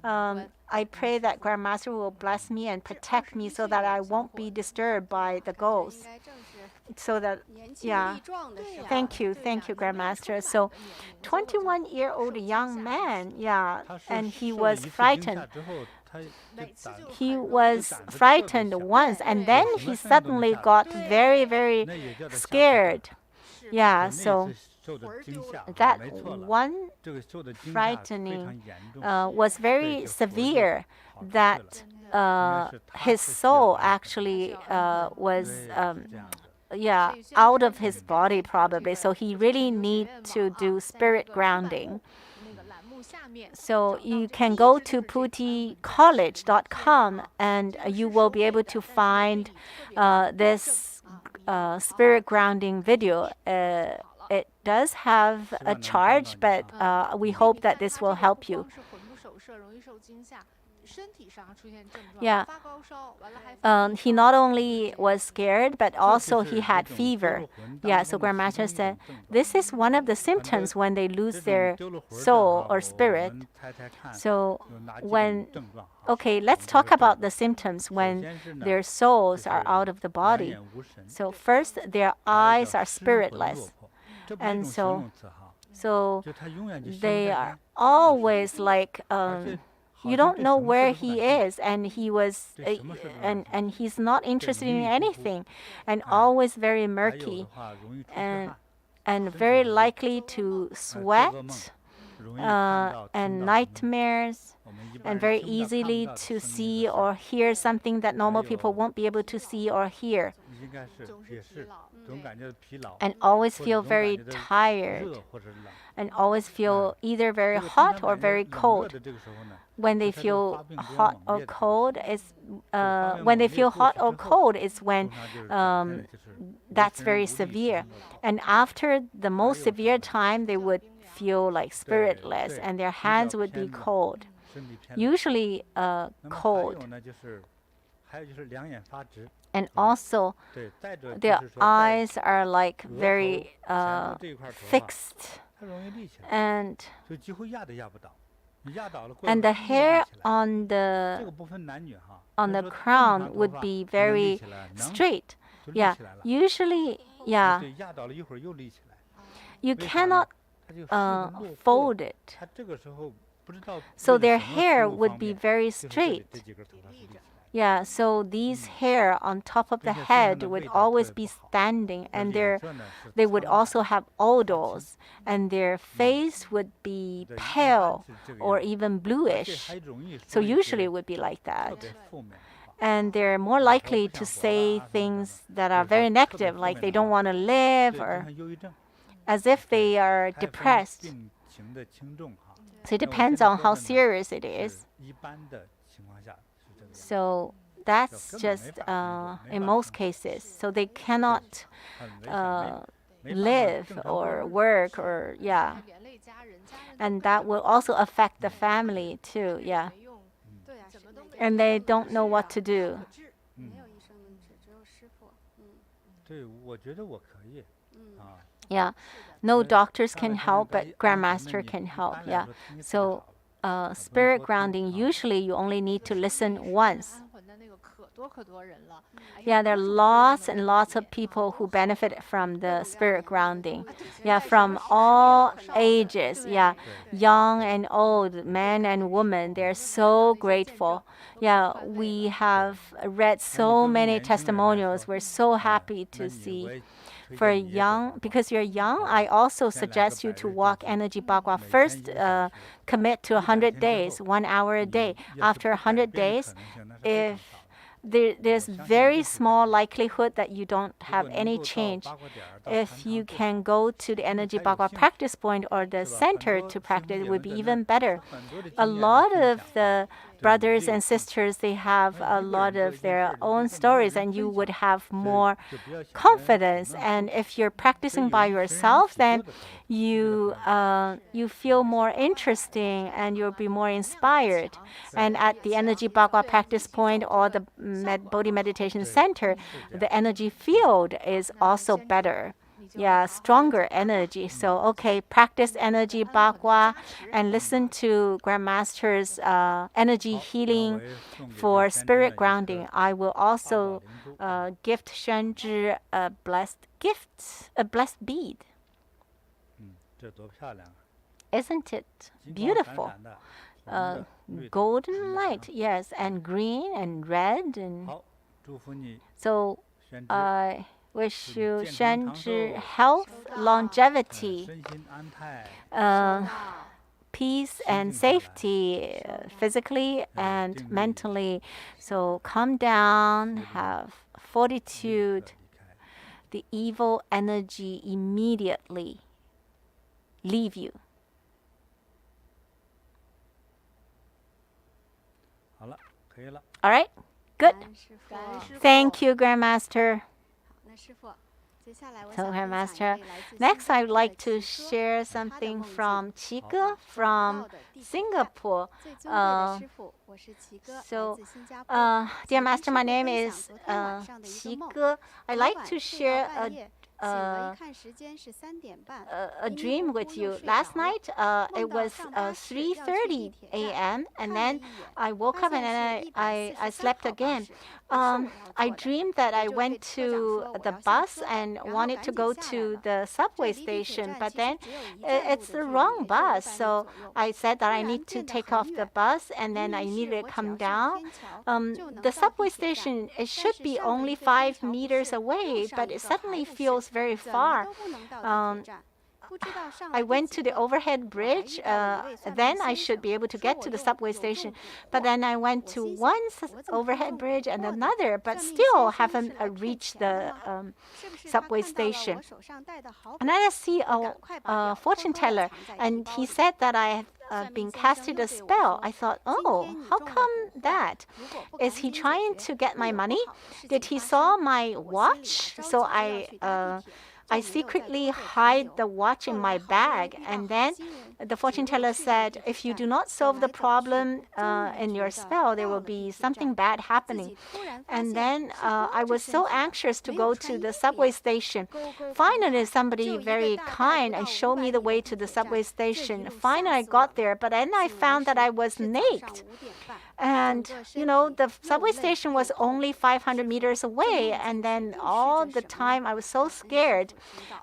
I pray that Grandmaster will bless me and protect me so that I won't be disturbed by the ghosts. So that, yeah. Thank you, Grandmaster. So, 21-year-old young man, yeah, and he was frightened. He was frightened once, and then he suddenly got very, very scared. Yeah, so that one frightening was very severe, that his soul actually was out of his body probably. So he really need to do spirit grounding. So you can go to puticollege.com and you will be able to find this spirit grounding video. It does have a charge, but we hope that this will help you. Yeah. He not only was scared, but also he had fever. Yeah, so Grandmaster said, this is one of the symptoms when they lose their soul or spirit. So okay, let's talk about the symptoms when their souls are out of the body. So first, their eyes are spiritless. And so they are always like, you don't know where he is, and he was, and he's not interested in anything, and always very murky, and very likely to sweat, and nightmares, and very easily to see or hear something that normal people won't be able to see or hear. And always feel very tired, and always feel either very hot or very cold. When they feel hot or cold, it's when that's very severe. And after the most severe time, they would feel like spiritless, and their hands would be cold, usually cold. And also, their eyes are like very fixed, and the hair on the crown would be very straight. Yeah, usually, yeah. You cannot fold it. So their hair would be very straight. Yeah, so these hair on top of the head would always be standing, and they would also have odors, and their face would be pale or even bluish. So usually it would be like that. And they're more likely to say things that are very negative, like they don't want to live, or as if they are depressed. So it depends on how serious it is. So that's just in most cases. So they cannot live or work, or yeah. And that will also affect the family too, yeah. And they don't know what to do. Yeah, no doctors can help, but Grandmaster can help, yeah. So spirit grounding, usually you only need to listen once. Yeah, there are lots and lots of people who benefit from the spirit grounding. Yeah, from all ages. Yeah, young and old, men and women, they're so grateful. Yeah, we have read so many testimonials. We're so happy to see. For young, because you're young, I also suggest you to walk energy bagua. First, commit to 100 days, 1 hour a day. After 100 days, if there's very small likelihood that you don't have any change. If you can go to the energy bagua practice point or the center to practice, it would be even better. A lot of the brothers and sisters, they have a lot of their own stories, and you would have more confidence. And if you're practicing by yourself, then you feel more interesting and you'll be more inspired. And at the energy bagua practice point or the Bodhi meditation center, the energy field is also better. Yeah, stronger energy. So, okay, practice energy bagua and listen to Grandmaster's energy healing for spirit grounding. I will also gift Shen a blessed gift, a blessed bead. Isn't it beautiful? Golden light, yes, and green and red. And so I wish you Shen health, longevity, peace and safety, physically and mentally. So calm down, have fortitude. The evil energy immediately leave you. All right, good. Thank you, Grandmaster. So, Grandmaster, next I'd like to share something from Qige from Singapore. Dear Master, my name is Qige. I'd like to share a dream with you. Last night, it was 3:30 a.m. and then I woke up and then I slept again. I dreamed that I went to the bus and wanted to go to the subway station, but then it's the wrong bus. So I said that I need to take off the bus and then I needed to come down. The subway station, it should be only 5 meters away, but it suddenly feels very far. I went to the overhead bridge. Then I should be able to get to the subway station. But then I went to one overhead bridge and another, but still haven't reached the subway station. And then I see a fortune teller, and he said that I have been casted a spell. I thought, oh, how come that? Is he trying to get my money? Did he saw my watch? So I secretly hide the watch in my bag. And then the fortune teller said, if you do not solve the problem in your spell, there will be something bad happening. And then I was so anxious to go to the subway station. Finally, somebody very kind and showed me the way to the subway station. Finally, I got there, but then I found that I was naked. And, you know, the subway station was only 500 meters away. And then all the time I was so scared.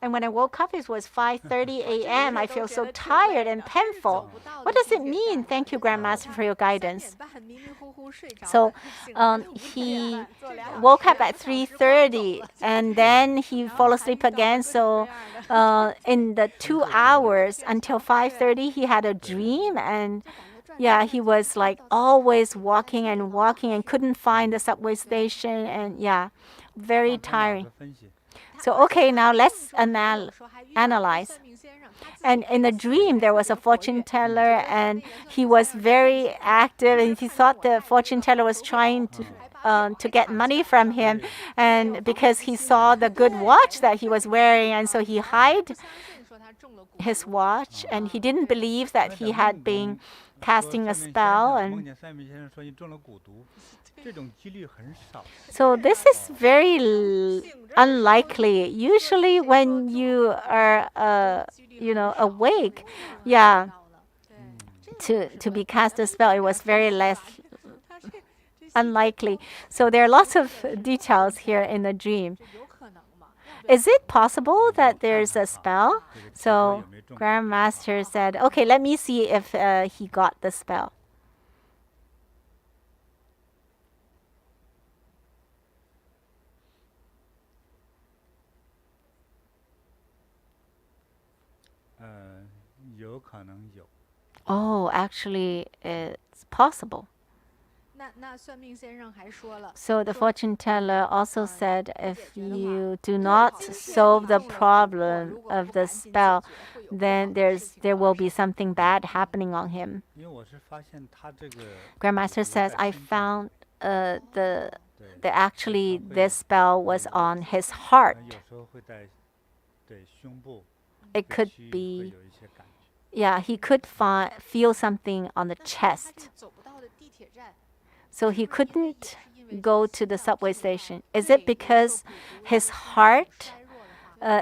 And when I woke up, it was 5:30 a.m. I feel so tired and painful. What does it mean? Thank you, Grandmaster, for your guidance. So he woke up at 3:30 and then he fell asleep again. So in the 2 hours until 5:30, he had a dream, and yeah, he was like always walking and couldn't find the subway station, and yeah, very tiring. So okay, now let's analyze. And in the dream, there was a fortune teller, and he was very active, and he thought the fortune teller was trying to get money from him, and because he saw the good watch that he was wearing, and so he hid his watch, and he didn't believe that he had been casting a spell. And so this is very unlikely. Usually when you are awake, yeah, to be cast a spell, it was very less unlikely. So there are lots of details here in the dream. Is it possible that there's a spell? So Grandmaster said, okay, let me see if he got the spell. Oh, actually, it's possible. So the fortune teller also said, if you do not solve the problem of the spell, then there will be something bad happening on him. Grandmaster says, I found actually this spell was on his heart. It could be, yeah, he could feel something on the chest. So he couldn't go to the subway station. Is it because his heart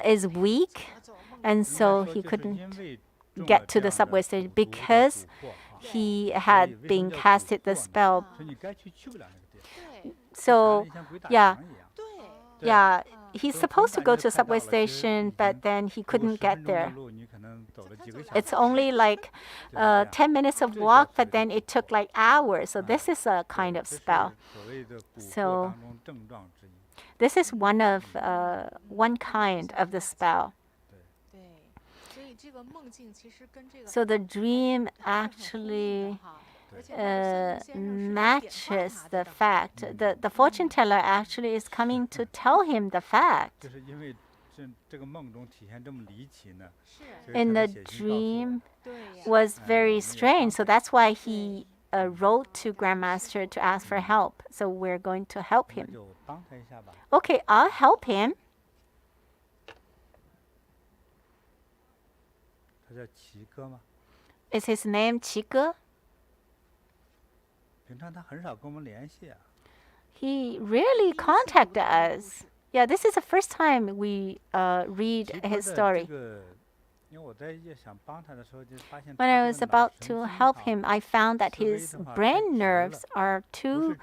is weak, and so he couldn't get to the subway station because he had been casted the spell? So, yeah, he's supposed to go to a subway station, but then he couldn't get there. It's only like 10 minutes of walk, but then it took like hours. So this is a kind of spell. So this is one kind of the spell. So the dream actually matches the fact. The fortune teller actually is coming to tell him the fact. In the dream was very strange, so that's why he wrote to Grandmaster to ask for help. So we're going to help him. Okay, I'll help him. Is his name Qige? He really contacted us. Yeah, this is the first time we read his story. When I was about to help him, I found that his brain nerves are too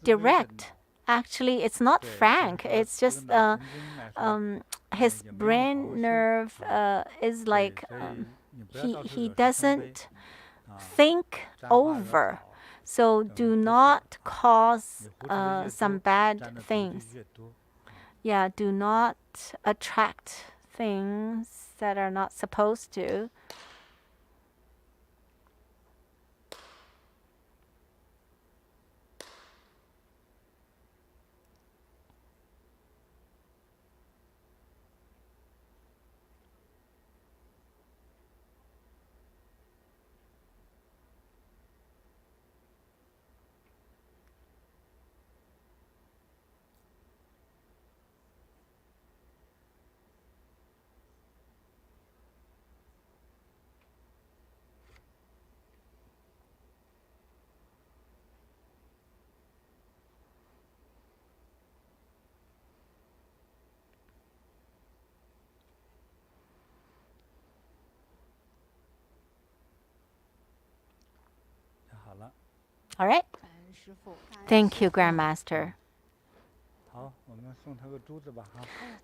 direct. Actually, it's not frank. It's just his brain nerve is like he doesn't think over. So do not cause some bad things. Yeah, do not attract things that are not supposed to. All right. Thank you, Grandmaster.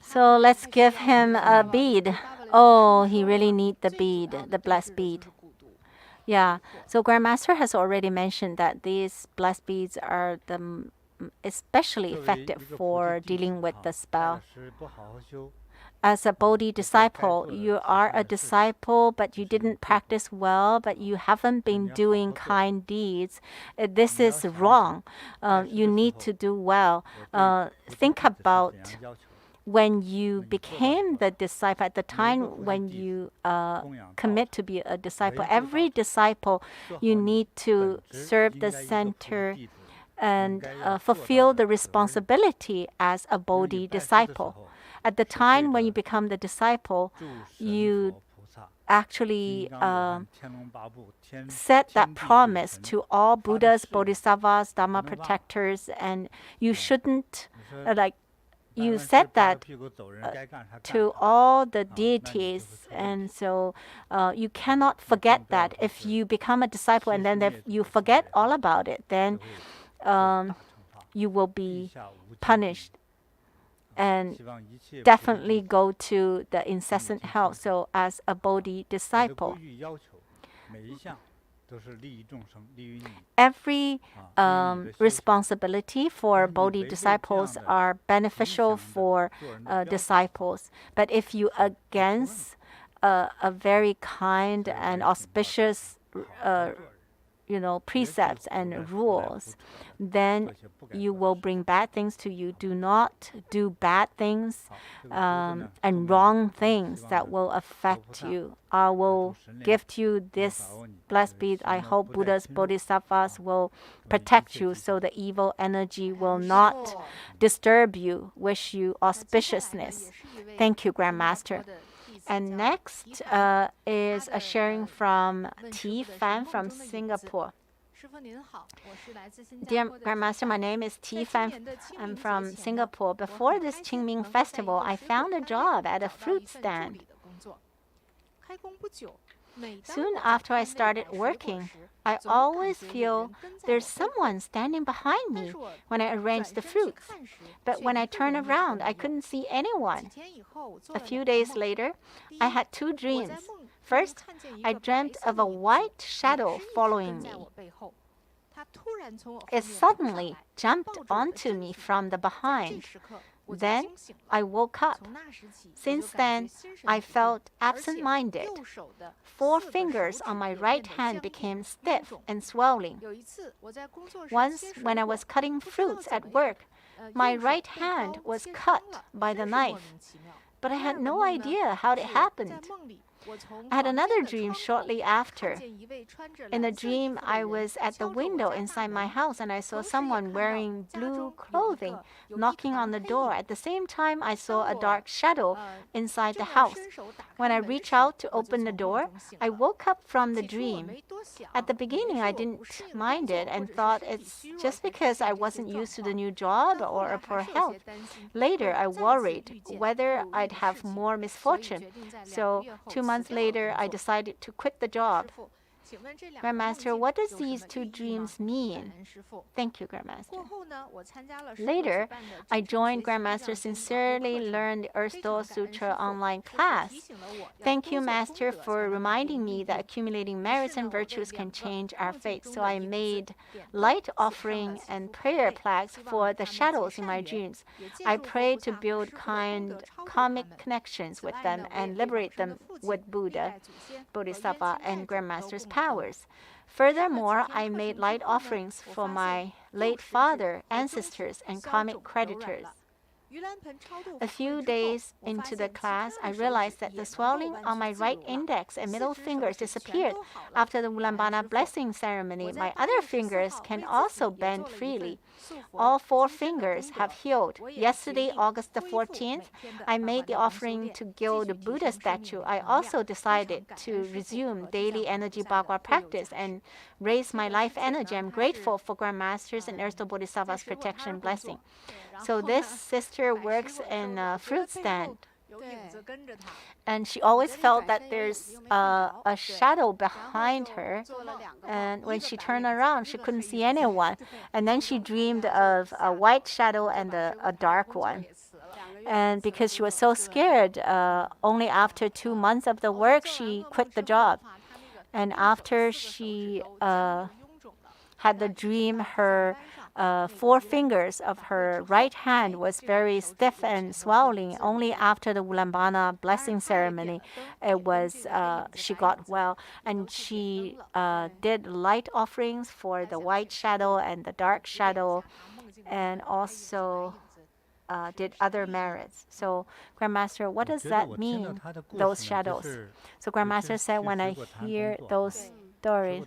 So let's give him a bead. Oh, he really needs the bead, the blessed bead. Yeah. So Grandmaster has already mentioned that these blessed beads are especially effective for dealing with the spell. As a Bodhi disciple, you are a disciple, but you didn't practice well, but you haven't been doing kind deeds. This is wrong. You need to do well. Think about when you became the disciple, at the time when you commit to be a disciple. Every disciple, you need to serve the center and fulfill the responsibility as a Bodhi disciple. At the time when you become the disciple, you actually set that promise to all Buddhas, Bodhisattvas, Dhamma protectors, and you shouldn't you said that to all the deities, and so you cannot forget that. If you become a disciple and then if you forget all about it, then you will be punished and definitely go to the incessant hell. So as a Bodhi disciple, every responsibility for Bodhi disciples are beneficial for disciples. But if you against a very kind and auspicious precepts and rules, then you will bring bad things to you. Do not do bad things and wrong things that will affect you. I will give to you this blessed bead. I hope Buddhas, Bodhisattvas will protect you so the evil energy will not disturb you. Wish you auspiciousness. Thank you, Grandmaster. And next is a sharing from T. Fan from Singapore. Dear Grandmaster, my name is T. Fan. I'm from Singapore. Before this Qingming festival, I found a job at a fruit stand. Soon after I started working, I always feel there's someone standing behind me when I arrange the fruits. But when I turn around, I couldn't see anyone. A few days later, I had two dreams. First, I dreamt of a white shadow following me. It suddenly jumped onto me from the behind. Then I woke up. Since then, I felt absent-minded. 4 fingers on my right hand became stiff and swelling. Once, when I was cutting fruits at work, my right hand was cut by the knife, but I had no idea how it happened. I had another dream shortly after. In the dream, I was at the window inside my house and I saw someone wearing blue clothing knocking on the door. At the same time, I saw a dark shadow inside the house. When I reached out to open the door, I woke up from the dream. At the beginning, I didn't mind it and thought it's just because I wasn't used to the new job or a poor health. Later, I worried whether I'd have more misfortune. So 2 months later, I decided to quit the job. Grandmaster, what does these 2 dreams mean? Thank you, Grandmaster. Later, I joined Grandmaster Sincerely Learn the Earth Door Sutra online class. Thank you, Master, for reminding me that accumulating merits and virtues can change our fate. So I made light offering and prayer plaques for the shadows in my dreams. I prayed to build kind karmic connections with them and liberate them with Buddha, Bodhisattva, and Grandmaster's powers. Furthermore, I made light offerings for my late father, ancestors, and karmic creditors. A few days into the class, I realized that the swelling on my right index and middle fingers disappeared after the Ulaanbaatar blessing ceremony. My other fingers can also bend freely. All 4 fingers have healed. Yesterday, August the 14th, I made the offering to gild the Buddha statue. I also decided to resume daily energy Bagua practice and raise my life energy. I'm grateful for Grandmasters and Earth Bodhisattva's protection and blessing. So this sister works in a fruit stand. And she always felt that there's a shadow behind her. And when she turned around, she couldn't see anyone. And then she dreamed of a white shadow and a dark one. And because she was so scared, only after 2 months of the work, she quit the job. And after she had the dream, her 4 fingers of her right hand was very stiff and swelling. Only after the Ulaanbaatar blessing ceremony, she got well, and she did light offerings for the white shadow and the dark shadow, and also did other merits. So, Grandmaster, what does that mean, those shadows? So Grandmaster said, when I hear those stories,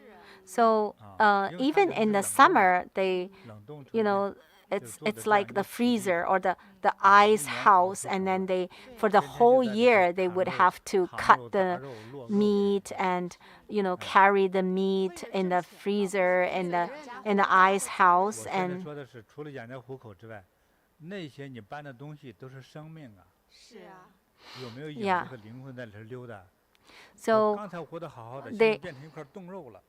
So even in the summer, they, you know, it's like the freezer or the ice house, and then they, for the whole year, they would have to cut the meat and, you know, carry the meat in the freezer in the ice house. And 说的是除了养家糊口之外，那些你搬的东西都是生命啊。是啊。有没有影子和灵魂在里头溜达？ So 刚才活得好好的，现在变成一块冻肉了。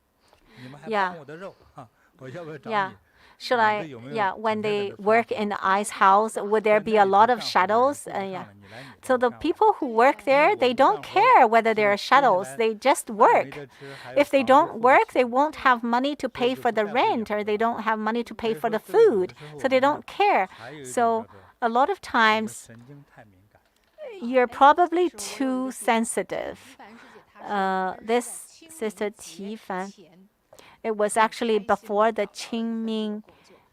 你们还搬我的肉啊？ Yeah. Should I, yeah, when they work in the ice house, would there be a lot of shadows? Yeah. So the people who work there, they don't care whether there are shadows. They just work. If they don't work, they won't have money to pay for the rent, or they don't have money to pay for the food. So they don't care. So a lot of times, you're probably too sensitive. This Sister Qi Fan, it was actually before the Qingming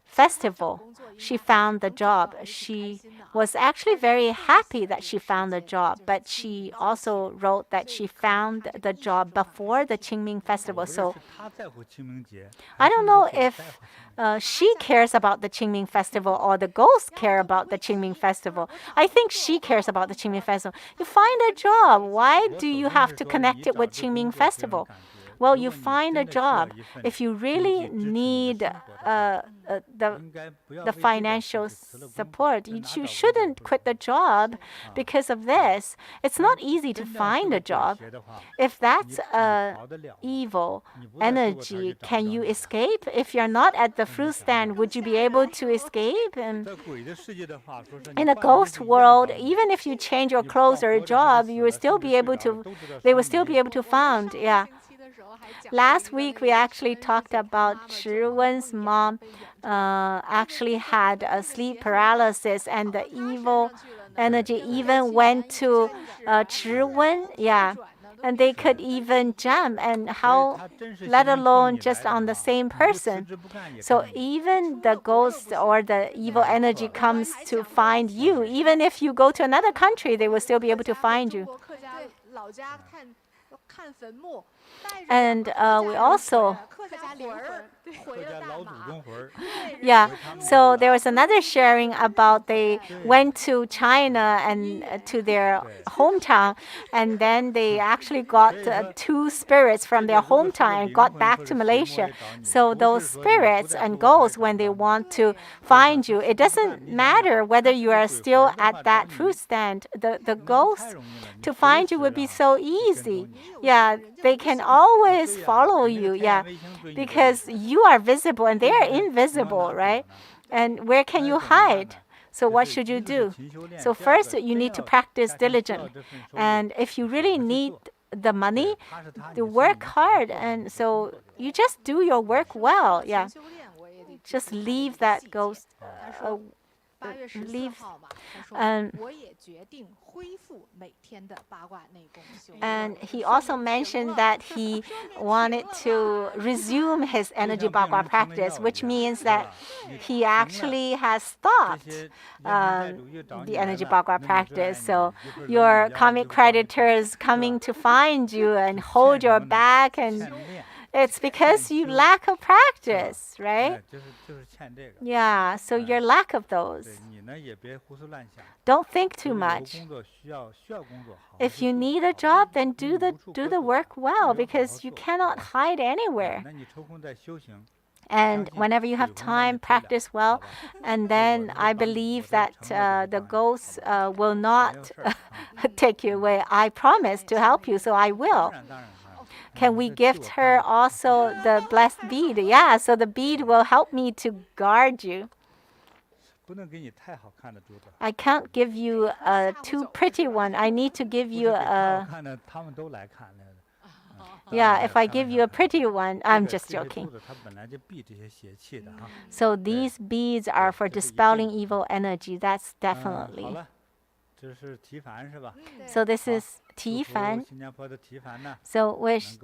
festival. She found the job. She was actually very happy that she found the job, but she also wrote that she found the job before the Qingming festival. So I don't know if she cares about the Qingming festival or the ghosts care about the Qingming festival. I think she cares about the Qingming festival. You find a job. Why do you have to connect it with Qingming festival? Well, you find a job. If you really need the financial support, you shouldn't quit the job because of this. It's not easy to find a job. If that's evil energy, can you escape? If you're not at the fruit stand, would you be able to escape? And in a ghost world, even if you change your clothes or a job, you will still be able to. They will still be able to find. Yeah. Last week, we actually talked about Chiwen's mom actually had a sleep paralysis, and the evil energy even went to Chiwen. Yeah. And they could even jump, and how, let alone just on the same person. So even the ghost or the evil energy comes to find you. Even if you go to another country, they will still be able to find you. And we also, yeah, so there was another sharing about they went to China and to their hometown, and then they actually got 2 spirits from their hometown and got back to Malaysia. So those spirits and ghosts, when they want to find you, it doesn't matter whether you are still at that fruit stand. The ghosts to find you would be so easy. Yeah, they can always follow you. Yeah, because you are visible and they are invisible, right? And where can you hide? So what should you do? So first, you need to practice diligently. And if you really need the money, to work hard. And so you just do your work well. Yeah, just leave that ghost. Leave. And he also mentioned that he wanted to resume his energy bagua practice, which means that he actually has stopped the energy bagua practice. So your karmic creditors coming to find you and hold your back, and it's because you lack of practice, right? Yeah, so your lack of those. Don't think too much. If you need a job, then do the work well, because you cannot hide anywhere. And whenever you have time, practice well. And then I believe that the ghosts will not take you away. I promise to help you, so I will. Can we gift her also the blessed bead? Yeah, so the bead will help me to guard you. I can't give you a too pretty one. I need to give you a... Yeah, if I give you a pretty one, I'm just joking. So these beads are for dispelling evil energy. That's definitely. So this is Ti Fan. So wish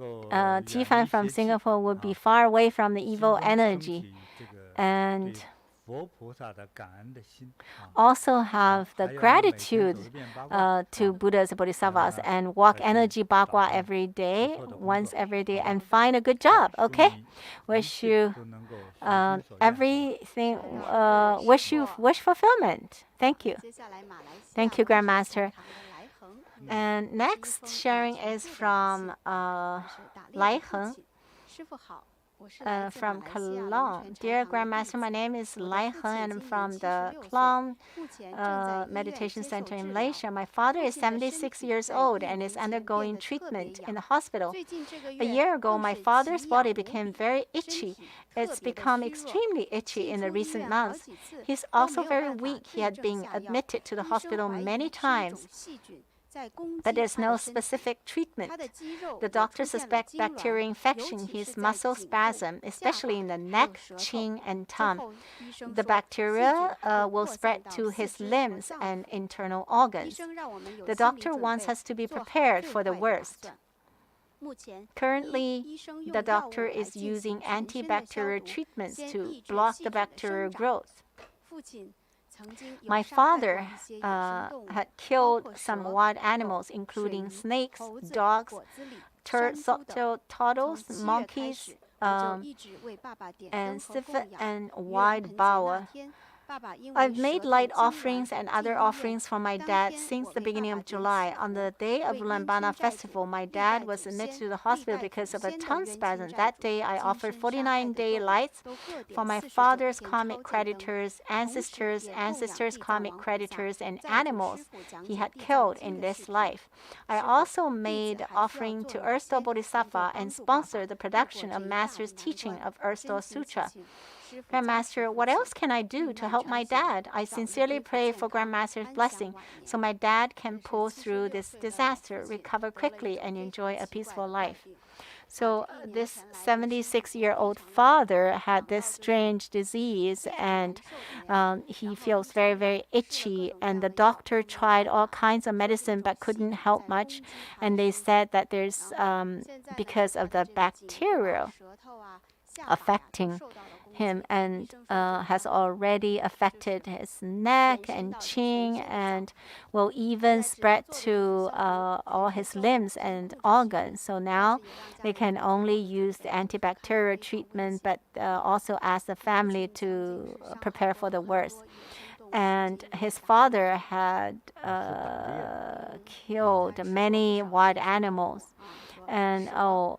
Ti Fan from Singapore would be far away from the evil energy. And also have the gratitude to Buddhas and Bodhisattvas, and walk energy bagua every day, once every day, and find a good job. Okay, wish you everything. Wish fulfillment. Thank you. Thank you, Grandmaster. And next sharing is from Lai Heng. from Cologne. Dear Grandmaster, my name is Naihe and I'm from the Cologne Meditation Center in Malaysia. My father is 76 years old and is undergoing treatment in the hospital. A year ago, my father's body became very itchy. It's become extremely itchy in the recent months. He's also very weak. He had been admitted to the hospital many times, but there's no specific treatment. The doctor suspects bacterial infection, his muscle spasm, especially in the neck, chin, and tongue. The bacteria will spread to his limbs and internal organs. The doctor wants us to be prepared for the worst. Currently, the doctor is using antibacterial treatments to block the bacterial growth. My father had killed some wild animals, including snakes, dogs, turtles, monkeys, and civet and wild boar. I've made light offerings and other offerings for my dad since the beginning of July. On the day of Lambana festival, my dad was admitted to the hospital because of a tongue spasm. That day, I offered 49-day lights for my father's karmic creditors, ancestors, karmic creditors, and animals he had killed in this life. I also made offering to Earthstore Bodhisattva and sponsored the production of Master's teaching of Earthstore Sutra. Grandmaster, what else can I do to help my dad? I sincerely pray for Grandmaster's blessing so my dad can pull through this disaster, recover quickly, and enjoy a peaceful life. So this 76-year-old father had this strange disease, and he feels very, very itchy. And the doctor tried all kinds of medicine but couldn't help much. And they said that there's because of the bacteria affecting him, and has already affected his neck and chin, and will even spread to all his limbs and organs. So now they can only use the antibacterial treatment, but also ask the family to prepare for the worst. And his father had killed many wild animals. And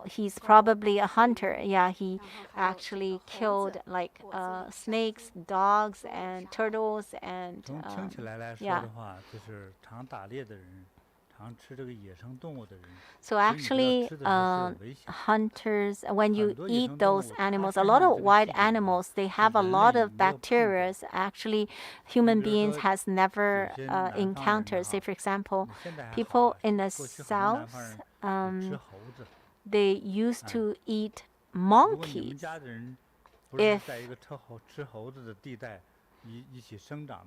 he's probably a hunter. Yeah, he actually killed like snakes, dogs, and turtles, and yeah. So actually, hunters, when you eat those animals, a lot of wild animals, they have a lot of bacteria. Actually, human beings has never encountered. Say, for example, people in the south, they used to eat monkeys. If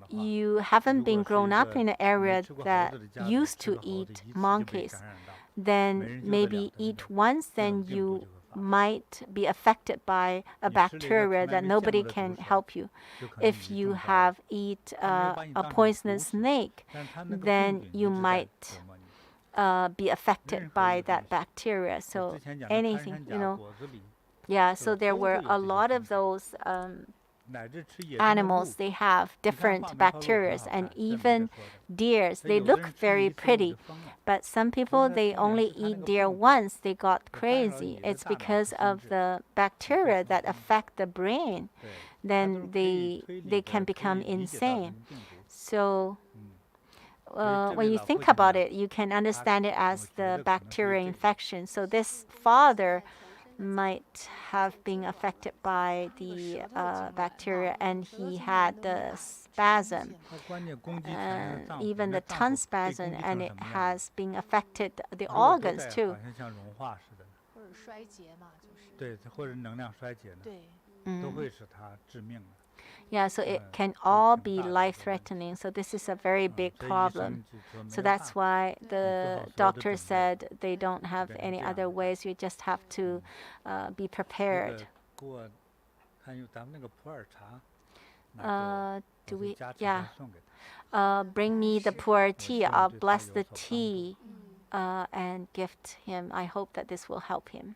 you haven't been grown up in an area that used to eat monkeys, then maybe eat once, then you might be affected by a bacteria that nobody can help you. If you have eat a poisonous snake, then you might be affected by that bacteria. So anything, yeah, so there were a lot of those animals, they have different bacteria, and even deers, they look very pretty, but some people, they only eat deer once, they got crazy. It's because of the bacteria that affect the brain, then they can become insane. So when you think about it, you can understand it as the bacterial infection. So this father might have been affected by the bacteria, and he had the spasm, and even the tongue spasm, and it has been affected the organs too. Yeah, so it can all be life-threatening. So this is a very big problem. So that's why the doctor said they don't have any other ways. You just have to be prepared. Do we? Yeah. Bring me the pu'er tea. I'll bless the tea and gift him. I hope that this will help him.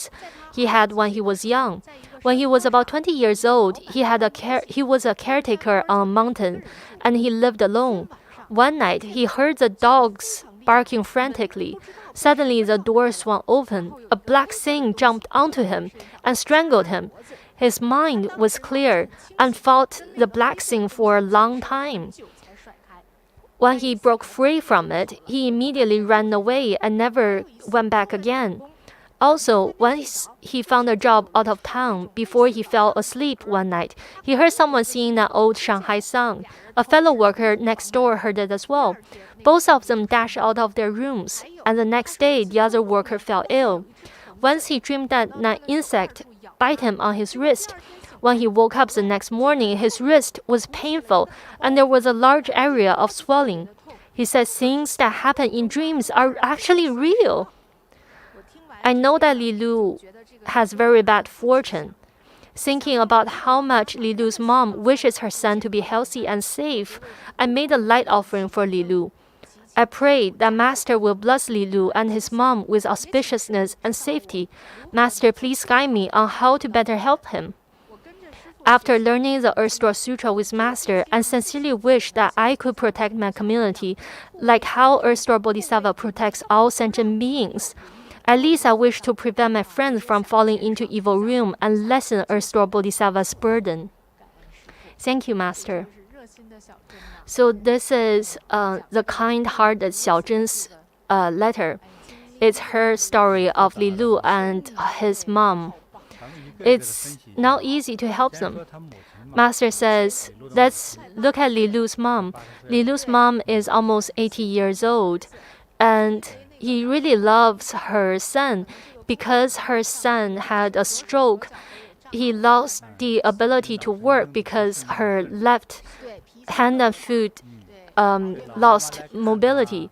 dreams he had when he was young. When he was about 20 years old, he was a caretaker on a mountain, and he lived alone. One night, he heard the dogs barking frantically. Suddenly, the door swung open. A black thing jumped onto him and strangled him. His mind was clear and fought the black thing for a long time. When he broke free from it, he immediately ran away and never went back again. Also, once he found a job out of town, before he fell asleep one night, he heard someone singing an old Shanghai song. A fellow worker next door heard it as well. Both of them dashed out of their rooms, and the next day, the other worker fell ill. Once he dreamed that an insect bit him on his wrist. When he woke up the next morning, his wrist was painful, and there was a large area of swelling. He said things that happen in dreams are actually real. I know that Li Lu has very bad fortune. Thinking about how much Li Lu's mom wishes her son to be healthy and safe, I made a light offering for Li Lu. I pray that Master will bless Li Lu and his mom with auspiciousness and safety. Master, please guide me on how to better help him. after learning the Earth Store Sutra with Master, and sincerely wish that I could protect my community, like how Earth Store Bodhisattva protects all sentient beings. At least I wish to prevent my friends from falling into evil realm and lessen Earth Store Bodhisattva's burden. Thank you, Master. So this is the kind-hearted Xiao Zhen's letter. It's her story of Li Lu and his mom. It's not easy to help them. Master says, let's look at Li Lu's mom. Li Lu's mom is almost 80 years old, and he really loves her son. Because her son had a stroke, he lost the ability to work because her left hand and foot lost mobility.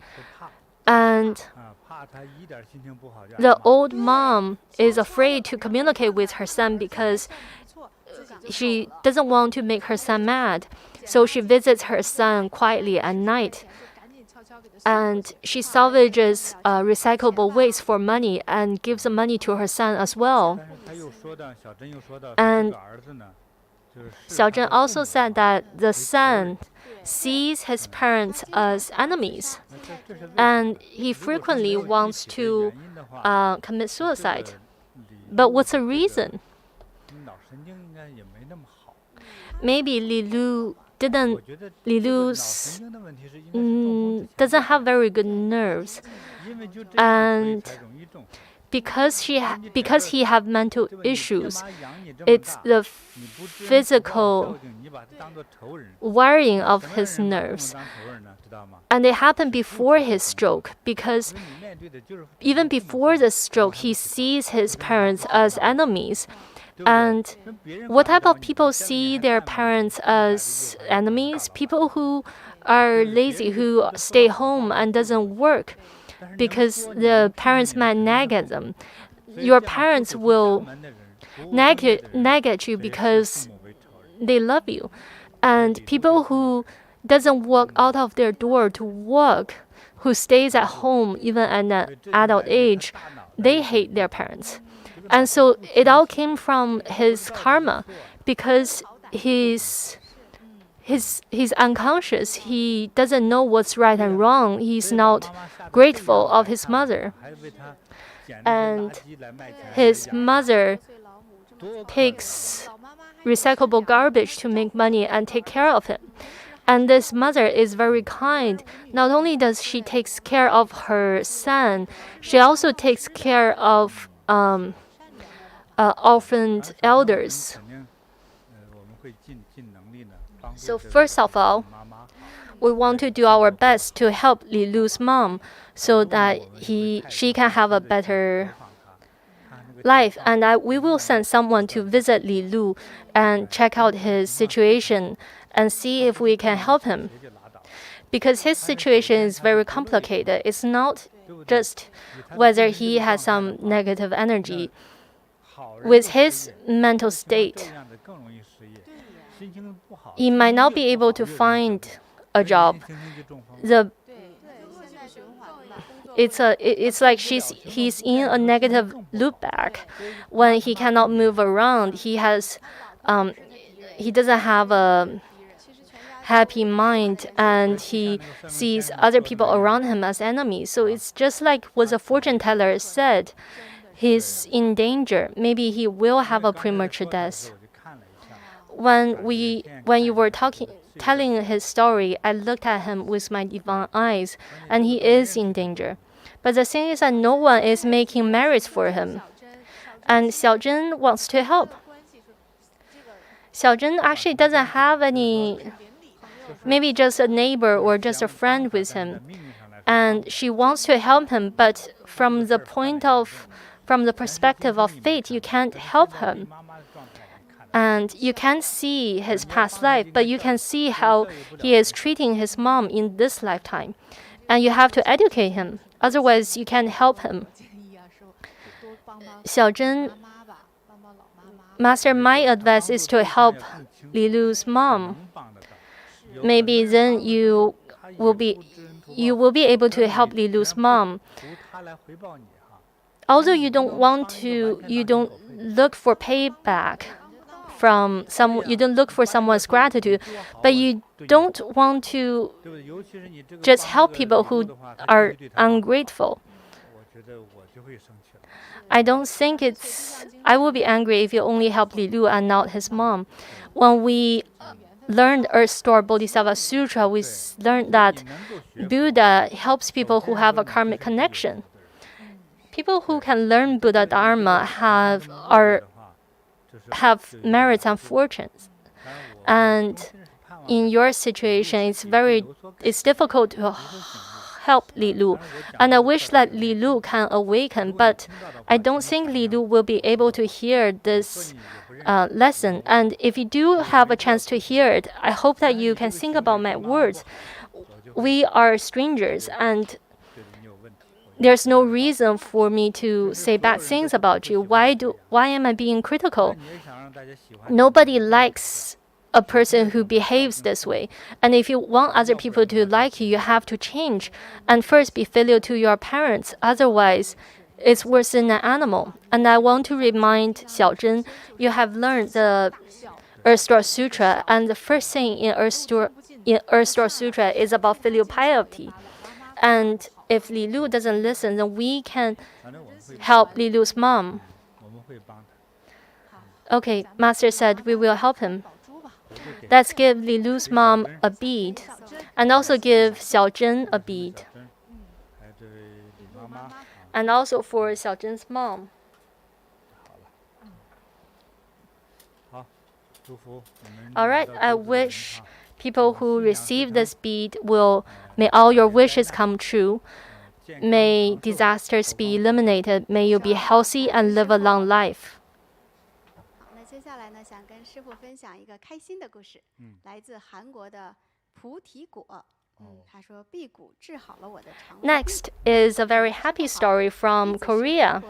And the old mom is afraid to communicate with her son because she doesn't want to make her son mad. So she visits her son quietly at night. And she salvages recyclable waste for money and gives the money to her son as well. And Xiao Zhen also said that the son sees his parents as enemies, and he frequently wants to commit suicide. But what's the reason? Maybe Li Lu doesn't have very good nerves, and because he have mental issues, it's the physical wiring of his nerves. And it happened before his stroke, because even before the stroke, he sees his parents as enemies. And what type of people see their parents as enemies? People who are lazy, who stay home and doesn't work because the parents might nag at them. Your parents will nag at you because they love you. And people who doesn't walk out of their door to work, who stays at home even at an adult age, they hate their parents. And so it all came from his karma, because he's unconscious. He doesn't know what's right and wrong. He's not grateful of his mother. And his mother picks recyclable garbage to make money and take care of him. And this mother is very kind. Not only does she take care of her son, she also takes care of orphaned elders. So first of all, we want to do our best to help Li Lu's mom so that she can have a better life. And we will send someone to visit Li Lu and check out his situation and see if we can help him. Because his situation is very complicated. It's not just whether he has some negative energy. With his mental state, he might not be able to find a job. It's like he's in a negative loop back. When he cannot move around, he doesn't have a happy mind, and he sees other people around him as enemies. So it's just like what the fortune teller said. He's in danger. Maybe he will have a premature death. When you were telling his story, I looked at him with my divine eyes, and he is in danger. But the thing is that no one is making merits for him. And Xiao Zhen wants to help. Xiao Zhen actually doesn't have any, maybe just a neighbor or just a friend with him. And she wants to help him, but from the perspective of fate, you can't help him. And you can't see his past life, but you can see how he is treating his mom in this lifetime. And you have to educate him. Otherwise, you can't help him. Xiao Zhen, Master, my advice is to help Li Lu's mom. Maybe then you will be able to help Li Lu's mom. Although you don't look for payback from you don't look for someone's gratitude, but you don't want to just help people who are ungrateful. I don't think I will be angry if you only help Li Lu and not his mom. When we learned Earth Store Bodhisattva Sutra, we learned that Buddha helps people who have a karmic connection. People who can learn Buddha Dharma have merits and fortunes. And in your situation, it's difficult to help Li Lu. And I wish that Li Lu can awaken, but I don't think Li Lu will be able to hear this lesson. And if you do have a chance to hear it, I hope that you can think about my words. We are strangers, and there's no reason for me to say bad things about you. Why am I being critical? Nobody likes a person who behaves this way. And if you want other people to like you, you have to change. And first, be filial to your parents. Otherwise, it's worse than an animal. And I want to remind Xiao Zhen, you have learned the Earth Store Sutra, and the first thing in Earth Store Sutra is about filial piety. And if Li Lu doesn't listen, then we can help Li Lu's mom. Okay, Master said we will help him. Let's give Li Lu's mom a bead, and also give Xiao Zhen a bead. And also for Xiao Zhen's mom. All right, I wish people who receive this bead may all your wishes come true. May disasters be eliminated. May you be healthy and live a long life. 那接下来呢，想跟师父分享一个开心的故事，来自韩国的菩提果。他说辟谷治好了我的肠胃。Next is a very happy story from Korea.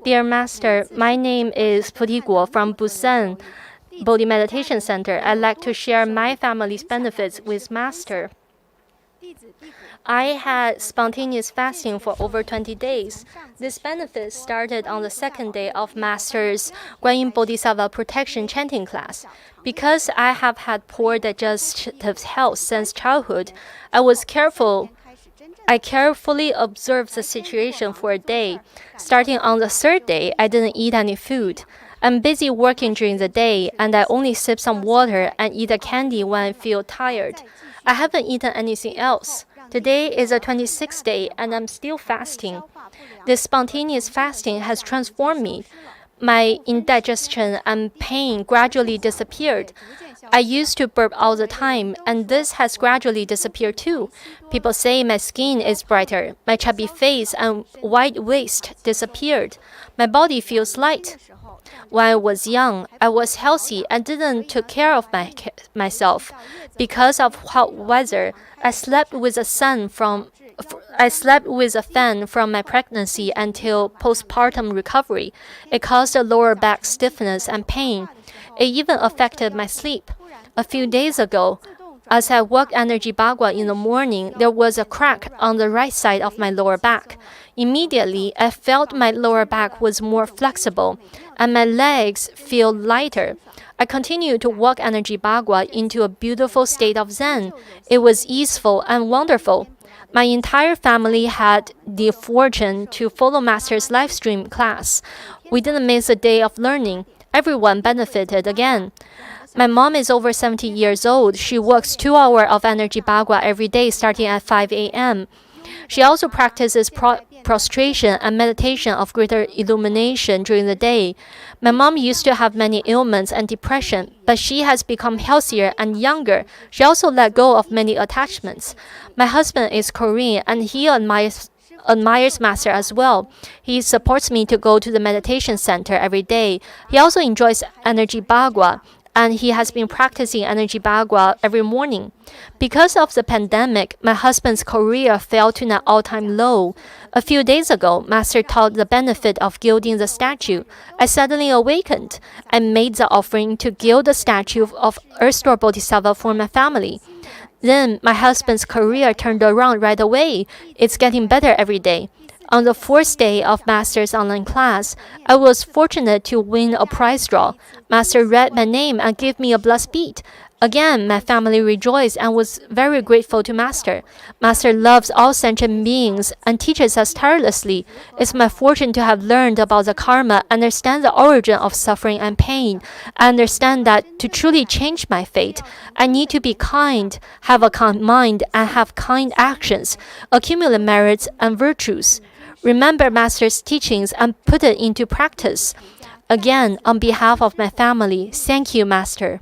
Dear Master, my name is Puti Guo from Busan Bodhi Meditation Center. I'd like to share my family's benefits with Master. I had spontaneous fasting for over 20 days. This benefit started on the second day of Master's Guanyin Bodhisattva protection chanting class. Because I have had poor digestive health since childhood, I carefully observed the situation for a day. Starting on the third day, I didn't eat any food. I'm busy working during the day, and I only sip some water and eat a candy when I feel tired. I haven't eaten anything else. Today is the 26th day, and I'm still fasting. This spontaneous fasting has transformed me. My indigestion and pain gradually disappeared. I used to burp all the time, and this has gradually disappeared too. People say my skin is brighter. My chubby face and wide waist disappeared. My body feels light. When I was young, I was healthy and didn't take care of myself. Because of hot weather, I slept with a fan from my pregnancy until postpartum recovery. It caused a lower back stiffness and pain. It even affected my sleep. A few days ago, as I walked Energy Bagua in the morning, there was a crack on the right side of my lower back. Immediately, I felt my lower back was more flexible, and my legs feel lighter. I continued to walk Energy Bagua into a beautiful state of Zen. It was easeful and wonderful. My entire family had the fortune to follow Master's Livestream class. We didn't miss a day of learning. Everyone benefited again. My mom is over 70 years old. She works 2 hours of Energy Bagua every day starting at 5 a.m. She also practices prostration and meditation of greater illumination during the day. My mom used to have many ailments and depression, but she has become healthier and younger. She also let go of many attachments. My husband is Korean, and he admires Master as well. He supports me to go to the meditation center every day. He also enjoys Energy Bagua, and he has been practicing Energy Bagua every morning. Because of the pandemic, my husband's career fell to an all-time low. A few days ago, Master taught the benefit of gilding the statue. I suddenly awakened. I made the offering to gild the statue of Earth Store Bodhisattva for my family. Then my husband's career turned around right away. It's getting better every day. On the fourth day of Master's online class, I was fortunate to win a prize draw. Master read my name and gave me a blessed bead. Again, my family rejoiced and was very grateful to Master. Master loves all sentient beings and teaches us tirelessly. It's my fortune to have learned about the karma, understand the origin of suffering and pain. I understand that to truly change my fate, I need to be kind, have a kind mind, and have kind actions, accumulate merits and virtues. Remember Master's teachings and put it into practice. Again, on behalf of my family, thank you, Master.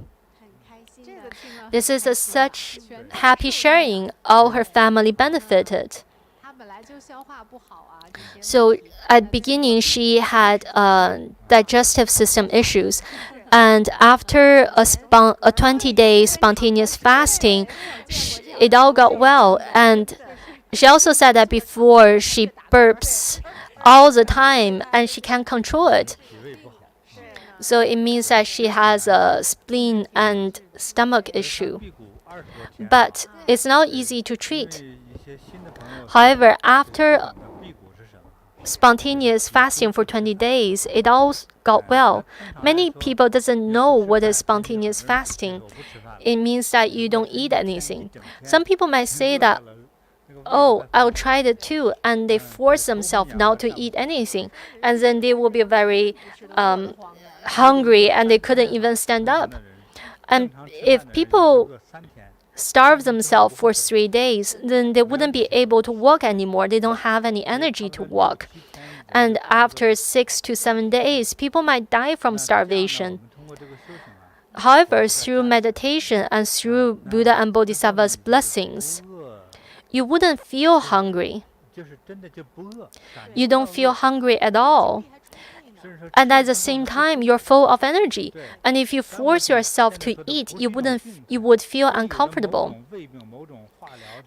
This is such happy sharing. All her family benefited. So at the beginning, she had digestive system issues. And after a 20-day spontaneous fasting, it all got well. And she also said that before she burps all the time and she can't control it. So it means that she has a spleen and stomach issue. But it's not easy to treat. However, after spontaneous fasting for 20 days, it all got well. Many people doesn't know what is spontaneous fasting. It means that you don't eat anything. Some people might say that, oh, I'll try it too, and they force themselves not to eat anything, and then they will be very hungry and they couldn't even stand up. And if people starve themselves for 3 days, then they wouldn't be able to walk anymore. They don't have any energy to walk. And after 6 to 7 days, people might die from starvation. However, through meditation and through Buddha and Bodhisattva's blessings, you wouldn't feel hungry. You don't feel hungry at all. And at the same time, you're full of energy. And if you force yourself to eat, you would feel uncomfortable.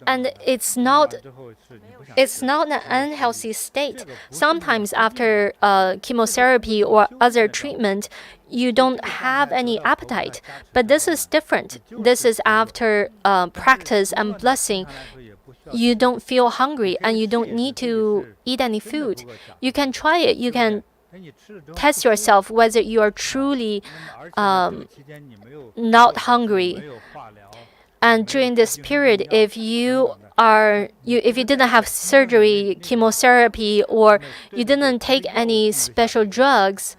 And it's not an unhealthy state. Sometimes after chemotherapy or other treatment, you don't have any appetite. But this is different. This is after practice and blessing. You don't feel hungry and you don't need to eat any food. You can try it. You can test yourself whether you are truly not hungry. And during this period, if you didn't have surgery, chemotherapy, or you didn't take any special drugs,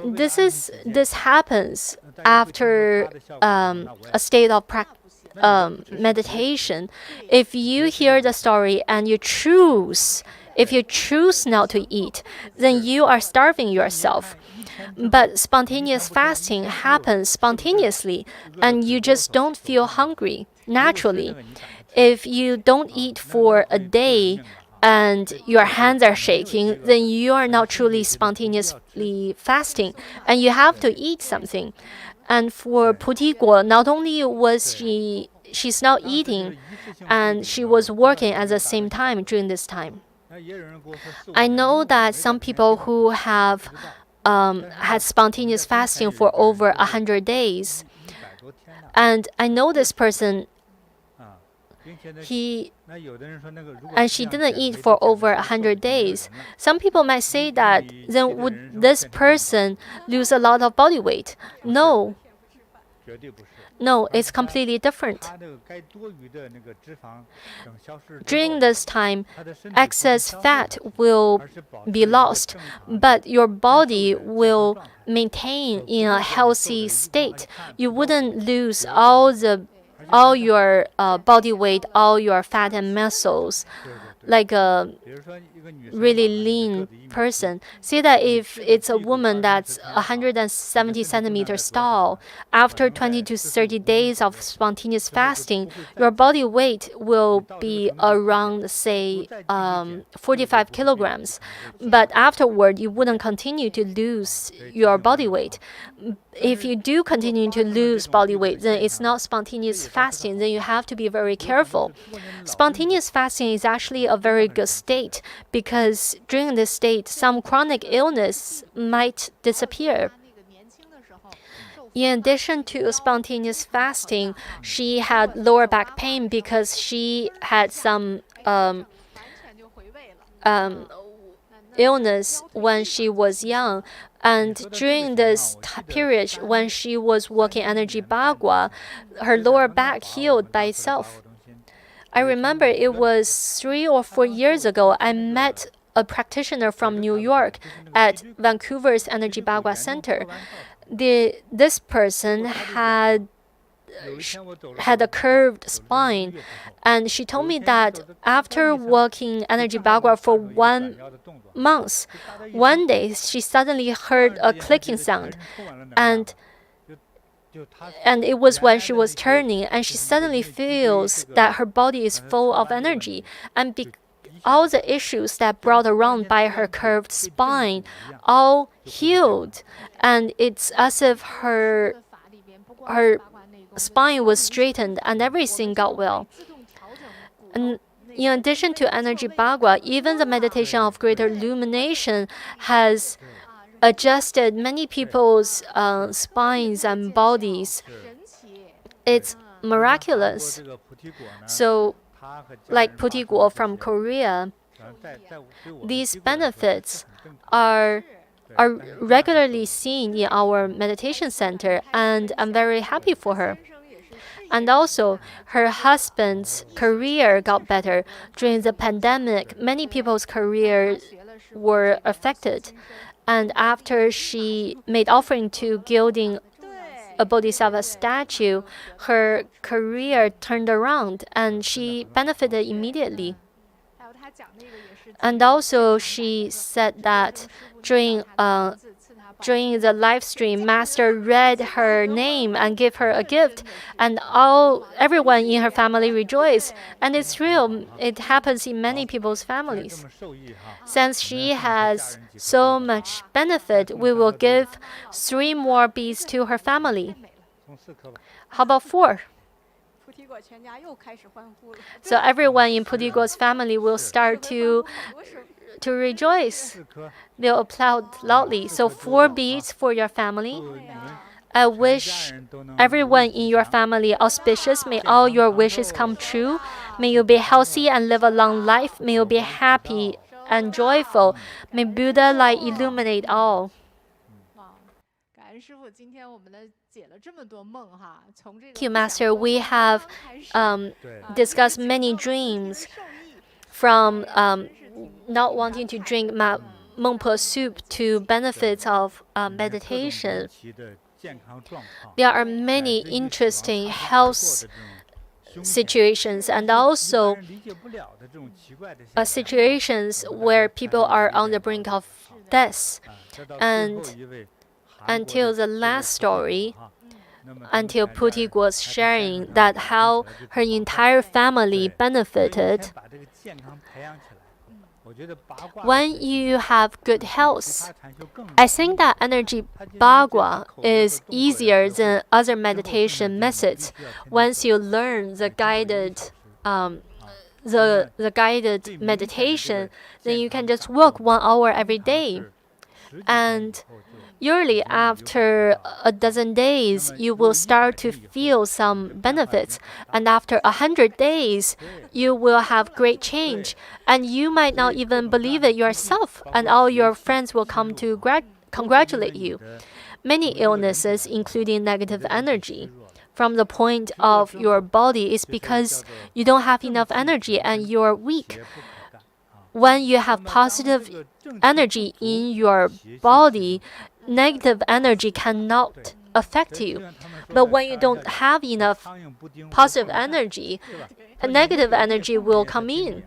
this happens after a state of meditation. If you hear the story and if you choose not to eat, then you are starving yourself. But spontaneous fasting happens spontaneously, and you just don't feel hungry naturally. If you don't eat for a day and your hands are shaking, then you are not truly spontaneously fasting, and you have to eat something. And for Puti Guo, not only was she's not eating, and she was working at the same time during this time. I know that some people who have had spontaneous fasting for over 100 days, and I know this person, she didn't eat for over 100 days. Some people might say that, then would this person lose a lot of body weight? No, it's completely different. During this time, excess fat will be lost, but your body will maintain in a healthy state. You wouldn't lose all your body weight, all your fat and muscles, like a really lean person. See that if it's a woman that's 170 centimeters tall, after 20 to 30 days of spontaneous fasting, your body weight will be around, say, 45 kilograms. But afterward, you wouldn't continue to lose your body weight. If you do continue to lose body weight, then it's not spontaneous fasting. Then you have to be very careful. Spontaneous fasting is actually a very good state because during this state, some chronic illness might disappear. In addition to spontaneous fasting, she had lower back pain because she had some illness when she was young. And during this period, when she was working energy bagua, her lower back healed by itself. I remember it was 3 or 4 years ago, I met a practitioner from New York at Vancouver's Energy Bagua Center. This person had a curved spine, and she told me that after working energy bagua for 1 month, one day she suddenly heard a clicking sound, and it was when she was turning, and she suddenly feels that her body is full of energy, and all the issues that brought around by her curved spine all healed, and it's as if her spine was straightened and everything got well. And in addition to energy bagua, even the meditation of greater illumination has adjusted many people's spines and bodies. It's miraculous. So, like Puti Guo from Korea, these benefits are regularly seen in our meditation center, and I'm very happy for her. And also, her husband's career got better. During the pandemic, many people's careers were affected. And after she made offering to gilding a Bodhisattva statue, her career turned around and she benefited immediately. And also, she said that during the live stream, Master read her name and gave her a gift, and everyone in her family rejoiced. And it's real. It happens in many people's families. Since she has so much benefit, we will give 3 more beads to her family. How about 4? So everyone in Puti Guo's family will start to rejoice. They'll applaud loudly. So 4 beads for your family. I wish everyone in your family auspicious. May all your wishes come true. May you be healthy and live a long life. May you be happy and joyful. May Buddha light illuminate all. Thank you, Master. We have discussed many dreams, from not wanting to drink Meng Po soup to benefits of meditation. There are many interesting health situations, and also situations where people are on the brink of death. And until the last story, until Puti was sharing that how her entire family benefited. When you have good health, I think that energy bagua is easier than other meditation methods. Once you learn the guided guided meditation, then you can just walk 1 hour every day. And usually after a dozen days, you will start to feel some benefits. And after 100 days, you will have great change. And you might not even believe it yourself. And all your friends will come to congratulate you. Many illnesses, including negative energy, from the point of your body, is because you don't have enough energy and you're weak. When you have positive energy in your body, negative energy cannot affect you. But when you don't have enough positive energy, a negative energy will come in.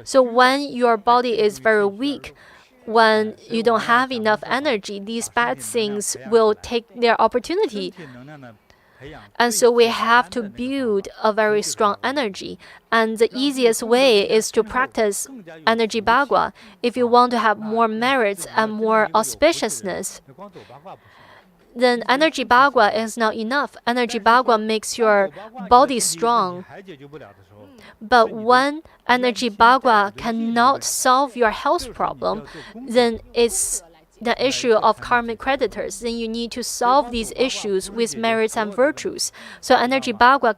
So when your body is very weak, when you don't have enough energy, these bad things will take their opportunity. And so we have to build a very strong energy. And the easiest way is to practice energy bagua. If you want to have more merits and more auspiciousness, then energy bagua is not enough. Energy bagua makes your body strong. But when energy bagua cannot solve your health problem, then it's the issue of karmic creditors, then you need to solve these issues with merits and virtues. So energy bagua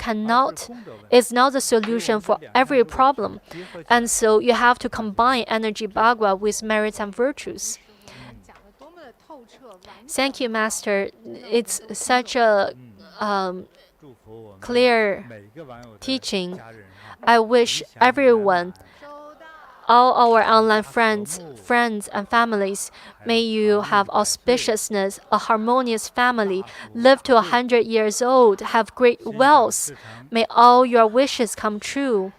is not the solution for every problem. And so you have to combine energy bagua with merits and virtues. Thank you, Master. It's such a clear teaching. I wish everyone, all our online friends and families, may you have auspiciousness, a harmonious family, live to 100 years old, have great wealth. May all your wishes come true.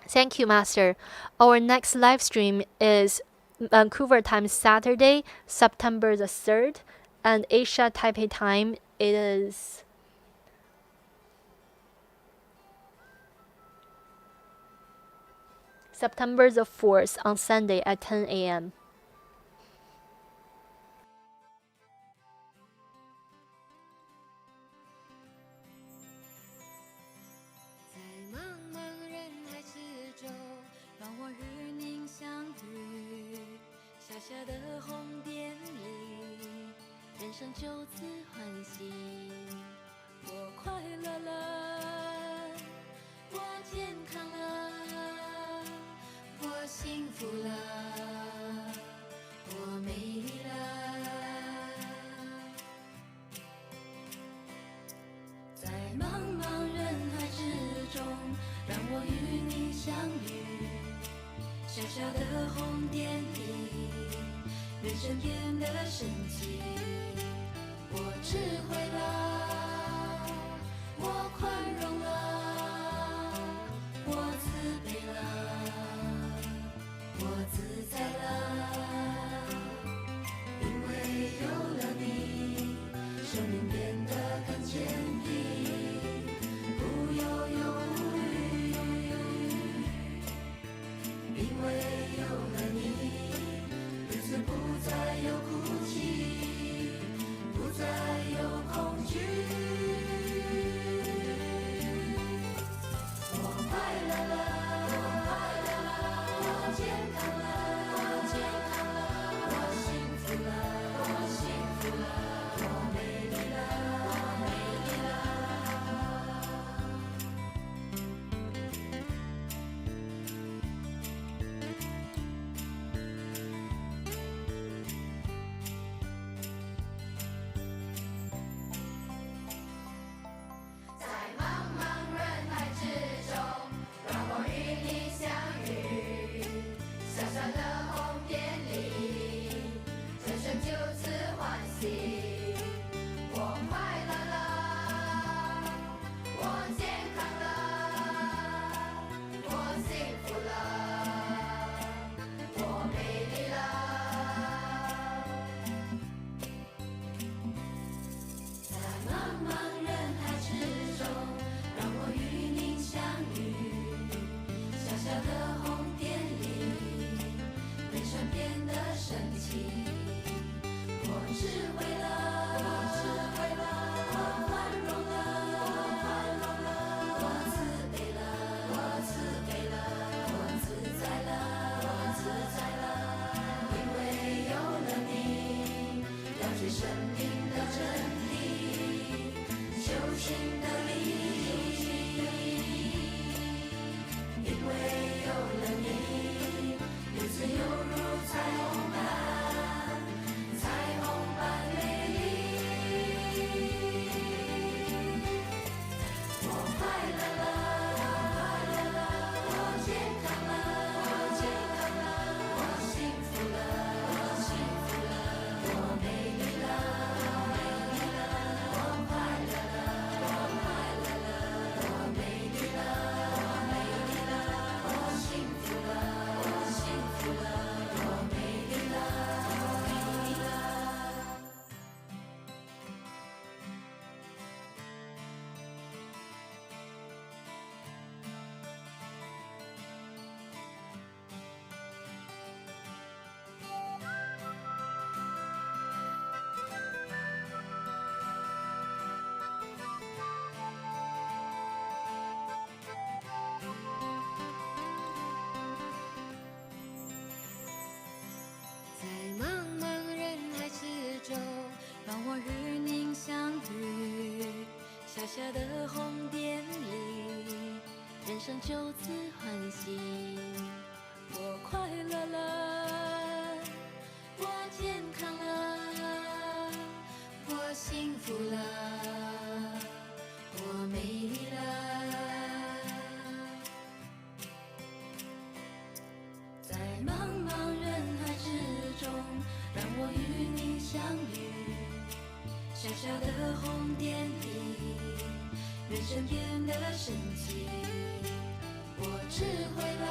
Thank you, Master. Our next live stream is Vancouver time Saturday, September the 3rd, and Asia Taipei time it is September the 4th on Sunday at 10 a.m. 就此欢喜。我快乐了，我健康了，我幸福了，我美丽了。在茫茫人海之中，让我与你相遇。小小的红点滴，人生变得神奇。我智慧了，